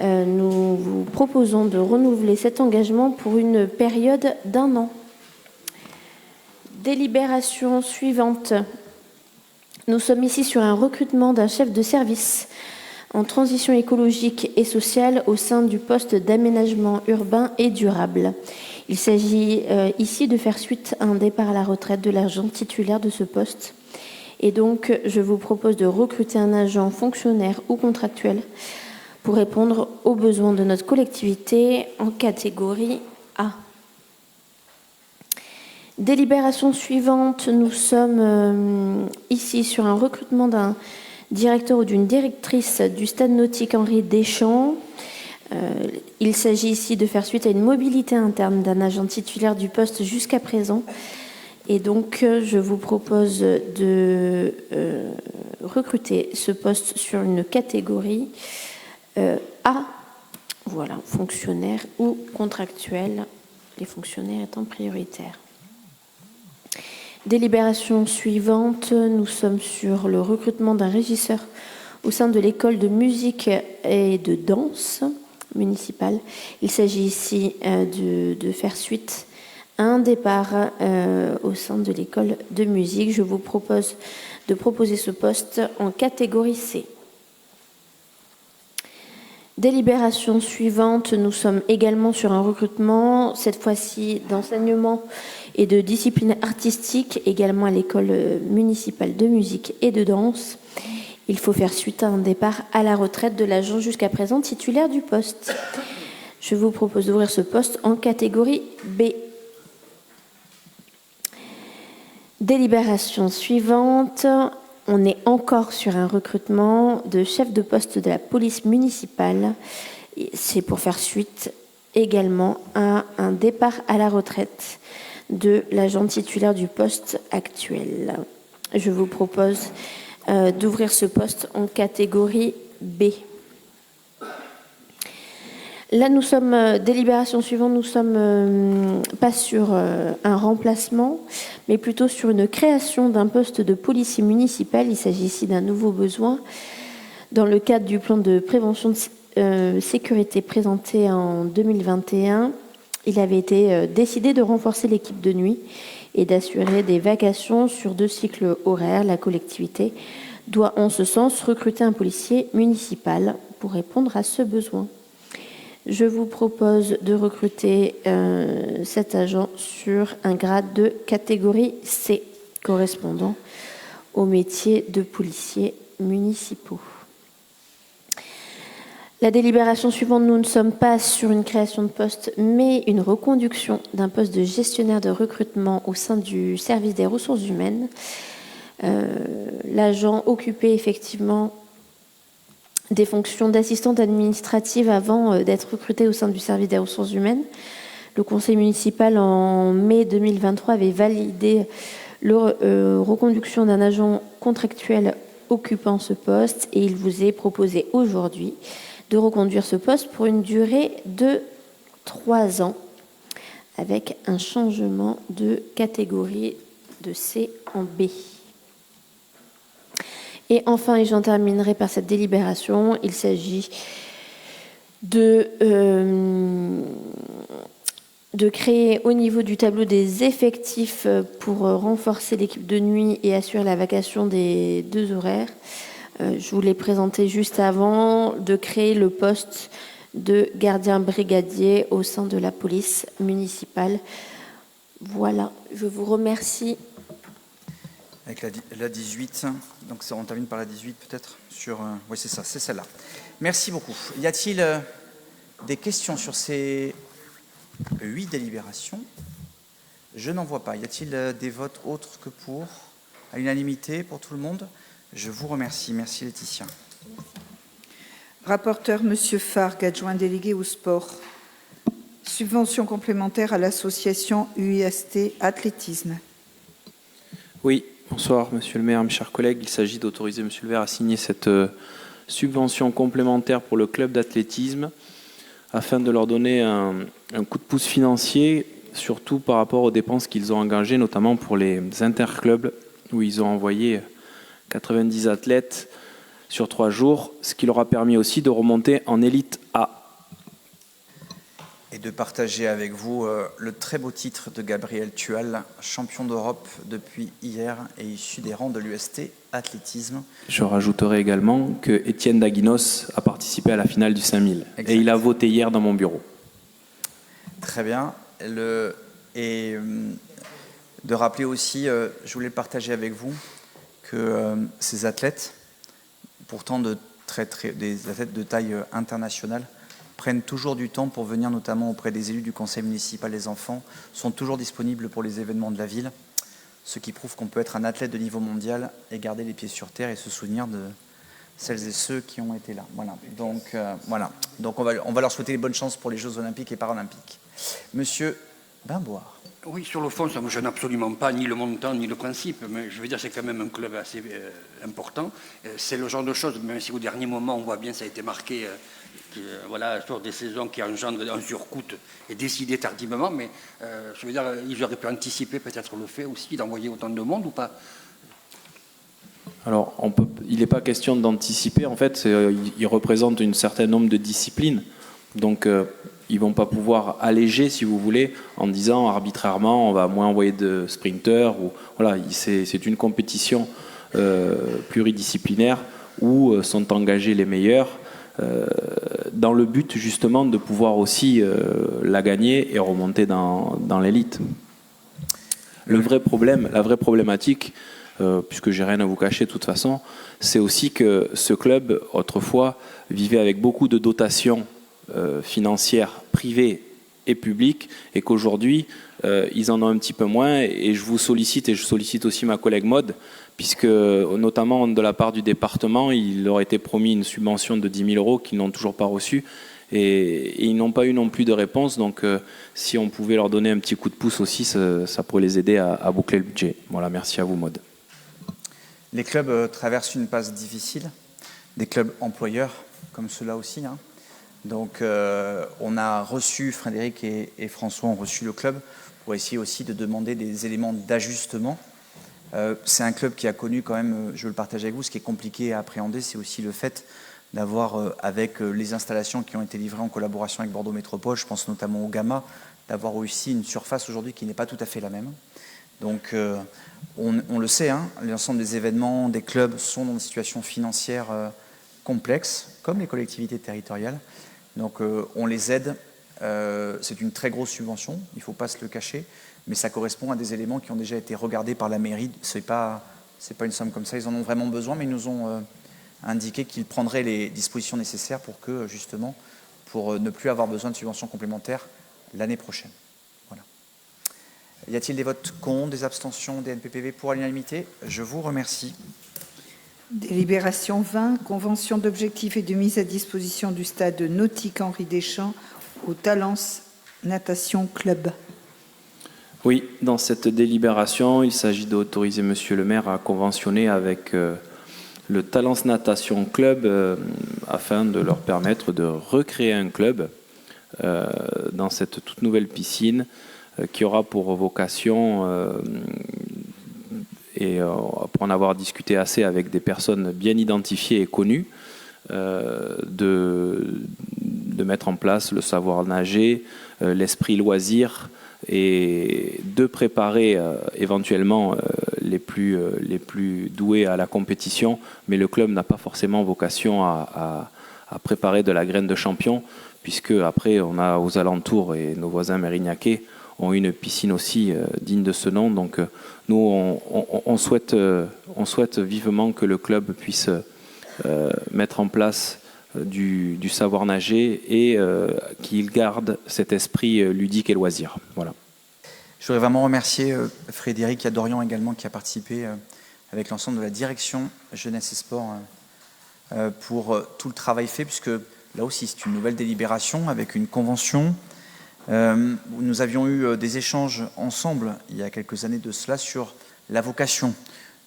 Nous vous proposons de renouveler cet engagement pour une période d'1 an. Délibération suivante. Nous sommes ici sur un recrutement d'un chef de service en transition écologique et sociale au sein du poste d'aménagement urbain et durable. Il s'agit ici de faire suite à un départ à la retraite de l'agent titulaire de ce poste. Et donc, je vous propose de recruter un agent fonctionnaire ou contractuel pour répondre aux besoins de notre collectivité en catégorie A. Délibération suivante, nous sommes ici sur un recrutement d'un directeur ou d'une directrice du stade nautique Henri Deschamps. Il s'agit ici de faire suite à une mobilité interne d'un agent titulaire du poste jusqu'à présent. Et donc, je vous propose de recruter ce poste sur une catégorie A, voilà, fonctionnaire ou contractuel, les fonctionnaires étant prioritaires. Délibération suivante, nous sommes sur le recrutement d'un régisseur au sein de l'école de musique et de danse municipale. Il s'agit ici de faire suite à un départ au sein de l'école de musique. Je vous propose de proposer ce poste en catégorie C. Délibération suivante, nous sommes également sur un recrutement, cette fois-ci d'enseignement et de discipline artistique, également à l'école municipale de musique et de danse. Il faut faire suite à un départ à la retraite de l'agent jusqu'à présent titulaire du poste. Je vous propose d'ouvrir ce poste en catégorie B. Délibération suivante. On est encore sur un recrutement de chef de poste de la police municipale. C'est pour faire suite également à un départ à la retraite de l'agent titulaire du poste actuel. Je vous propose d'ouvrir ce poste en catégorie B. Là, nous sommes, délibération suivante, nous sommes pas sur un remplacement, mais plutôt sur une création d'un poste de policier municipal. Il s'agit ici d'un nouveau besoin. Dans le cadre du plan de prévention de sécurité présenté en 2021, il avait été décidé de renforcer l'équipe de nuit et d'assurer des vacations sur 2 cycles horaires. La collectivité doit en ce sens recruter un policier municipal pour répondre à ce besoin. Je vous propose de recruter cet agent sur un grade de catégorie C, correspondant au métier de policier municipaux. La délibération suivante, nous ne sommes pas sur une création de poste, mais une reconduction d'un poste de gestionnaire de recrutement au sein du service des ressources humaines. L'agent occupait effectivement des fonctions d'assistante administrative avant d'être recruté au sein du service des ressources humaines. Le conseil municipal, en mai 2023, avait validé la reconduction d'un agent contractuel occupant ce poste et il vous est proposé aujourd'hui de reconduire ce poste pour une durée de 3 ans avec un changement de catégorie de C en B. Et enfin, et j'en terminerai par cette délibération, il s'agit de créer au niveau du tableau des effectifs pour renforcer l'équipe de nuit et assurer la vacation des 2 horaires. Je vous l'ai présenté juste avant, de créer le poste de gardien brigadier au sein de la police municipale. Voilà, je vous remercie. Avec la 18, donc on termine par la 18 peut-être sur, oui c'est ça, c'est celle-là. Merci beaucoup. Y a-t-il des questions sur ces 8 délibérations? Je n'en vois pas. Y a-t-il des votes autres que pour, à l'unanimité pour tout le monde? Je vous remercie. Merci Laetitia. Rapporteur Monsieur Fargue, adjoint délégué au sport. Subvention complémentaire à l'association UIST Athlétisme. Oui. Bonsoir, Monsieur le maire, mes chers collègues. Il s'agit d'autoriser Monsieur le maire à signer cette subvention complémentaire pour le club d'athlétisme afin de leur donner un coup de pouce financier, surtout par rapport aux dépenses qu'ils ont engagées, notamment pour les interclubs où ils ont envoyé 90 athlètes sur 3 jours, ce qui leur a permis aussi de remonter en élite A. Et de partager avec vous le très beau titre de Gabriel Tual, champion d'Europe depuis hier et issu des rangs de l'UST Athlétisme. Je rajouterai également que Étienne Daguinos a participé à la finale du 5000 exact. Et il a voté hier dans mon bureau. Très bien. Et de rappeler aussi, je voulais partager avec vous que ces athlètes, pourtant des athlètes de taille internationale, prennent toujours du temps pour venir, notamment auprès des élus du conseil municipal des enfants, sont toujours disponibles pour les événements de la ville, ce qui prouve qu'on peut être un athlète de niveau mondial et garder les pieds sur terre et se souvenir de celles et ceux qui ont été là. Voilà. Donc on va leur souhaiter les bonnes chances pour les Jeux olympiques et paralympiques. Monsieur Bimboire. Oui, sur le fond, ça ne me gêne absolument pas, ni le montant, ni le principe, mais je veux dire, c'est quand même un club assez important. C'est le genre de choses, même si au dernier moment, on voit bien, ça a été marqué voilà, sur des saisons qui engendrent un surcoût et décidé tardivement, mais je veux dire, ils auraient pu anticiper peut-être le fait aussi d'envoyer autant de monde ou pas? Alors, il n'est pas question d'anticiper. En fait, ils représentent un certain nombre de disciplines. Donc, ils ne vont pas pouvoir alléger, si vous voulez, en disant arbitrairement, on va moins envoyer de sprinters. Voilà, c'est une compétition pluridisciplinaire où sont engagés les meilleurs, dans le but justement de pouvoir aussi la gagner et remonter dans l'élite. La vraie problématique, puisque j'ai rien à vous cacher de toute façon, c'est aussi que ce club, autrefois, vivait avec beaucoup de dotations financières privées et publiques, et qu'aujourd'hui, ils en ont un petit peu moins, et je vous sollicite, et je sollicite aussi ma collègue Maude, puisque notamment de la part du département, il leur a été promis une subvention de 10 000 euros qu'ils n'ont toujours pas reçue, et ils n'ont pas eu non plus de réponse, donc si on pouvait leur donner un petit coup de pouce aussi, ça pourrait les aider à boucler le budget. Voilà, merci à vous Maude. Les clubs traversent une passe difficile, des clubs employeurs comme ceux-là aussi. Hein. Donc on a reçu, Frédéric et François ont reçu le club pour essayer aussi de demander des éléments d'ajustement. C'est un club qui a connu quand même, je le partage avec vous, ce qui est compliqué à appréhender, c'est aussi le fait d'avoir, avec les installations qui ont été livrées en collaboration avec Bordeaux Métropole, je pense notamment au Gamma, d'avoir aussi une surface aujourd'hui qui n'est pas tout à fait la même. Donc on le sait, hein, l'ensemble des événements, des clubs sont dans une situation financière complexe, comme les collectivités territoriales. Donc on les aide, c'est une très grosse subvention, il ne faut pas se le cacher, mais ça correspond à des éléments qui ont déjà été regardés par la mairie. Ce n'est pas une somme comme ça, ils en ont vraiment besoin, mais ils nous ont indiqué qu'ils prendraient les dispositions nécessaires pour que, justement, pour ne plus avoir besoin de subventions complémentaires l'année prochaine. Voilà. Y a-t-il des votes contre, des abstentions, des NPPV pour à l'unanimité? Je vous remercie. Délibération 20, convention d'objectifs et de mise à disposition du stade nautique Henri Deschamps au Talence Natation Club. Oui, dans cette délibération, il s'agit d'autoriser Monsieur le maire à conventionner avec le Talence Natation Club afin de leur permettre de recréer un club dans cette toute nouvelle piscine qui aura pour vocation, et pour en avoir discuté assez avec des personnes bien identifiées et connues, de mettre en place le savoir nager, l'esprit loisir, et de préparer éventuellement les plus doués à la compétition, mais le club n'a pas forcément vocation à préparer de la graine de champion, puisque après on a aux alentours, et nos voisins mérignacais ont une piscine aussi digne de ce nom. Donc nous on souhaite vivement que le club puisse mettre en place du savoir nager et qu'il garde cet esprit ludique et loisir. Voilà. Je voudrais vraiment remercier Frédéric et Dorian également qui a participé avec l'ensemble de la direction Jeunesse et Sport pour tout le travail fait, puisque là aussi c'est une nouvelle délibération avec une convention. Nous avions eu des échanges ensemble il y a quelques années de cela sur la vocation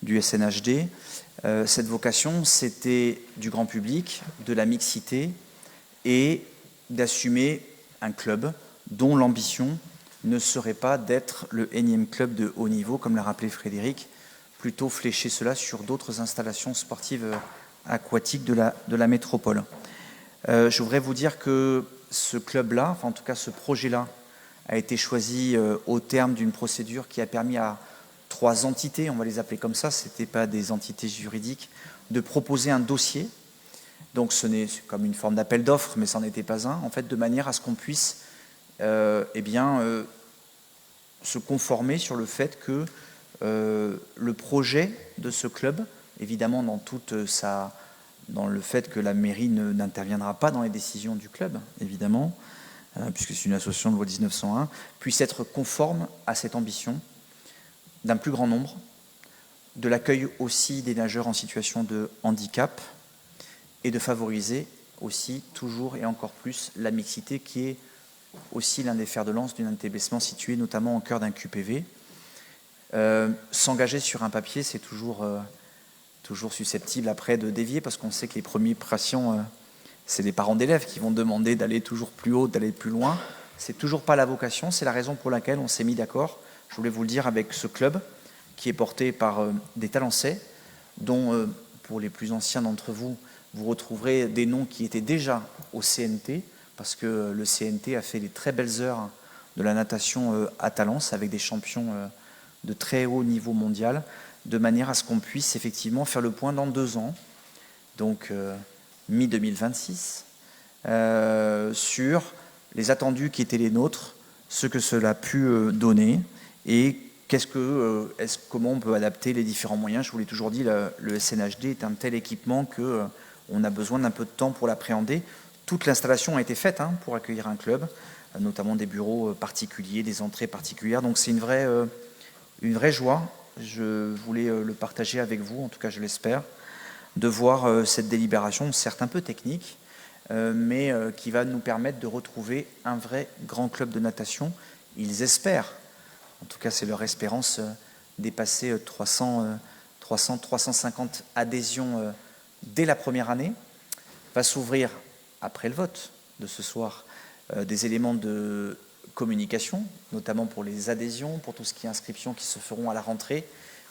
du SNHD. Cette vocation, c'était du grand public, de la mixité et d'assumer un club dont l'ambition ne serait pas d'être le énième club de haut niveau, comme l'a rappelé Frédéric, plutôt flécher cela sur d'autres installations sportives aquatiques de la métropole. Je voudrais vous dire que ce club-là, enfin en tout cas ce projet-là, a été choisi au terme d'une procédure qui a permis à 3 entités, on va les appeler comme ça, ce n'étaient pas des entités juridiques, de proposer un dossier. Donc c'est comme une forme d'appel d'offres, mais ça n'en était pas un, en fait, de manière à ce qu'on puisse se conformer sur le fait que le projet de ce club, évidemment dans le fait que la mairie n'interviendra pas dans les décisions du club, évidemment, puisque c'est une association de loi 1901, puisse être conforme à cette ambition d'un plus grand nombre, de l'accueil aussi des nageurs en situation de handicap et de favoriser aussi toujours et encore plus la mixité qui est aussi l'un des fers de lance d'un établissement situé notamment au cœur d'un QPV. S'engager sur un papier, c'est toujours susceptible après de dévier parce qu'on sait que les premiers patients c'est les parents d'élèves qui vont demander d'aller toujours plus haut, d'aller plus loin. C'est toujours pas la vocation, c'est la raison pour laquelle on s'est mis d'accord, je voulais vous le dire, avec ce club qui est porté par des talençais, dont pour les plus anciens d'entre vous, vous retrouverez des noms qui étaient déjà au CNT, parce que le CNT a fait des très belles heures de la natation à Talence avec des champions de très haut niveau mondial, de manière à ce qu'on puisse effectivement faire le point dans 2 ans, donc mi-2026, sur les attendus qui étaient les nôtres, ce que cela a pu donner et comment on peut adapter les différents moyens. Je vous l'ai toujours dit, le SNHD est un tel équipement qu'on a besoin d'un peu de temps pour l'appréhender. Toute l'installation a été faite pour accueillir un club, notamment des bureaux particuliers, des entrées particulières. Donc c'est une vraie joie. Je voulais le partager avec vous, en tout cas je l'espère, de voir cette délibération, certes un peu technique, mais qui va nous permettre de retrouver un vrai grand club de natation. Ils espèrent, en tout cas c'est leur espérance, dépasser 350 adhésions dès la première année. Va s'ouvrir, après le vote de ce soir, des éléments de communication, notamment pour les adhésions, pour tout ce qui est inscriptions qui se feront à la rentrée.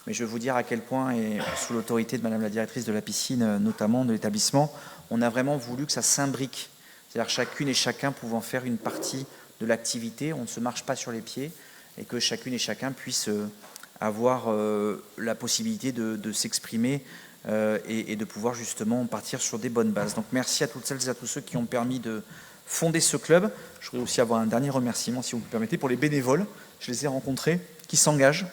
Mais je vais vous dire à quel point, et sous l'autorité de Madame la directrice de la piscine, notamment de l'établissement, on a vraiment voulu que ça s'imbrique. C'est-à-dire chacune et chacun pouvant faire une partie de l'activité, on ne se marche pas sur les pieds, et que chacune et chacun puisse avoir la possibilité de s'exprimer et de pouvoir justement partir sur des bonnes bases. Donc merci à toutes celles et à tous ceux qui ont permis de fonder ce club. Je voudrais aussi avoir un dernier remerciement, si vous me permettez, pour les bénévoles. Je les ai rencontrés, qui s'engagent.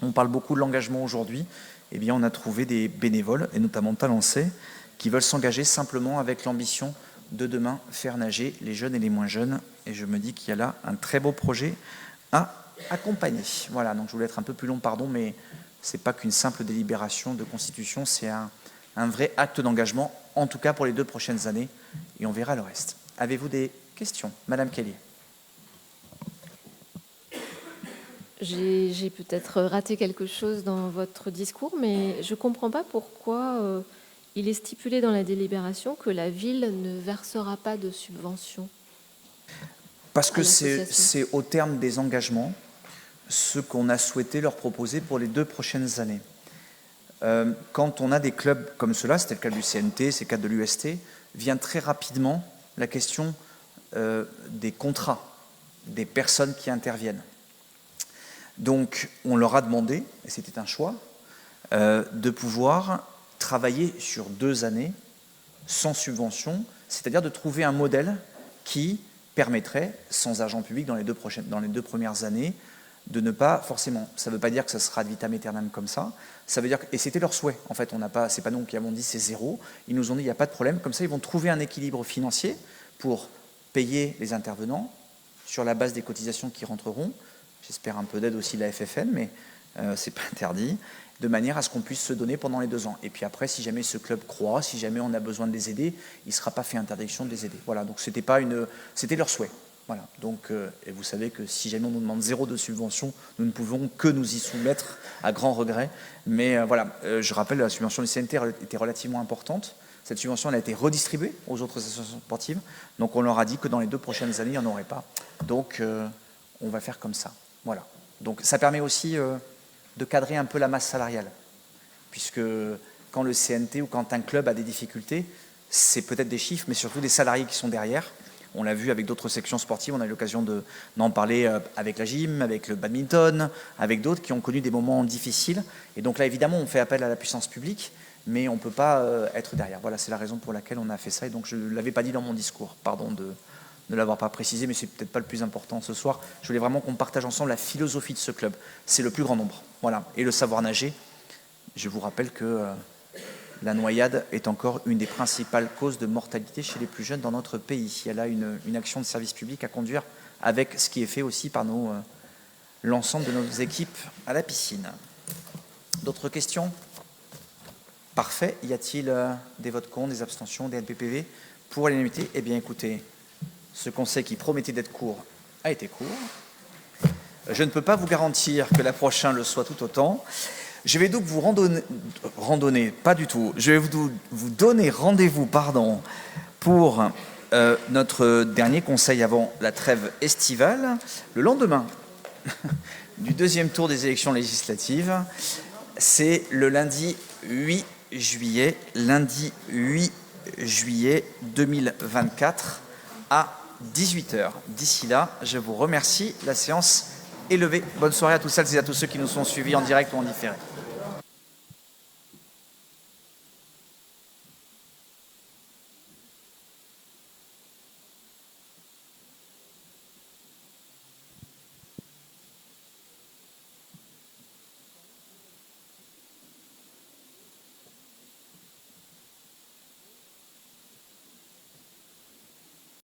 On parle beaucoup de l'engagement aujourd'hui. Eh bien, on a trouvé des bénévoles, et notamment talençais, qui veulent s'engager simplement avec l'ambition de demain faire nager les jeunes et les moins jeunes. Et je me dis qu'il y a là un très beau projet à accompagner. Voilà, donc je voulais être un peu plus long, pardon, mais ce n'est pas qu'une simple délibération de constitution, c'est un vrai acte d'engagement, en tout cas pour les 2 prochaines années, et on verra le reste. Avez-vous des questions? Madame Kelly. J'ai peut-être raté quelque chose dans votre discours, mais je ne comprends pas pourquoi il est stipulé dans la délibération que la ville ne versera pas de subvention. Parce que c'est au terme des engagements ce qu'on a souhaité leur proposer pour les 2 prochaines années. Quand on a des clubs comme cela, c'était le cas du CNT, c'est le cas de l'UST, vient très rapidement la question des contrats, des personnes qui interviennent. Donc on leur a demandé, et c'était un choix, de pouvoir travailler sur 2 années sans subvention, c'est-à-dire de trouver un modèle qui permettrait, sans argent public dans les 2 premières années, de ne pas forcément, ça ne veut pas dire que ça sera ad vitam aeternam comme ça, ça veut dire et c'était leur souhait, en fait, c'est pas nous qui avons dit c'est 0, ils nous ont dit il n'y a pas de problème, comme ça ils vont trouver un équilibre financier pour payer les intervenants sur la base des cotisations qui rentreront, j'espère un peu d'aide aussi de la FFN, mais c'est pas interdit, de manière à ce qu'on puisse se donner pendant les 2 ans. Et puis après, si jamais ce club croît, si jamais on a besoin de les aider, il ne sera pas fait interdiction de les aider. Voilà, donc c'était leur souhait. Voilà, donc, et vous savez que si jamais on nous demande 0 de subvention, nous ne pouvons que nous y soumettre à grand regret. Mais voilà, je rappelle, la subvention du CNT était relativement importante. Cette subvention elle a été redistribuée aux autres associations sportives. Donc on leur a dit que dans les 2 prochaines années, il n'y en aurait pas. Donc on va faire comme ça. Voilà. Donc ça permet aussi de cadrer un peu la masse salariale. Puisque quand le CNT ou quand un club a des difficultés, c'est peut-être des chiffres, mais surtout des salariés qui sont derrière. On l'a vu avec d'autres sections sportives, on a eu l'occasion d'en parler avec la gym, avec le badminton, avec d'autres qui ont connu des moments difficiles. Et donc là, évidemment, on fait appel à la puissance publique, mais on ne peut pas être derrière. Voilà, c'est la raison pour laquelle on a fait ça. Et donc, je ne l'avais pas dit dans mon discours. Pardon de ne l'avoir pas précisé, mais c'est peut-être pas le plus important ce soir. Je voulais vraiment qu'on partage ensemble la philosophie de ce club. C'est le plus grand nombre. Voilà. Et le savoir nager. Je vous rappelle que la noyade est encore une des principales causes de mortalité chez les plus jeunes dans notre pays. Il y a là une action de service public à conduire avec ce qui est fait aussi par l'ensemble de nos équipes à la piscine. D'autres questions? Parfait. Y a-t-il des votes contre, des abstentions, des LPPV pour l'unanimité? Eh bien, écoutez, ce conseil qui promettait d'être court a été court. Je ne peux pas vous garantir que la prochaine le soit tout autant. Je vais donc vous randonner, pas du tout, je vais vous donner rendez-vous, pour notre dernier conseil avant la trêve estivale, le lendemain du deuxième tour des élections législatives. C'est le lundi 8 juillet 2024 à 18h. D'ici là, je vous remercie. La séance est levée. Bonne soirée à tous celles et à tous ceux qui nous sont suivis en direct ou en différé.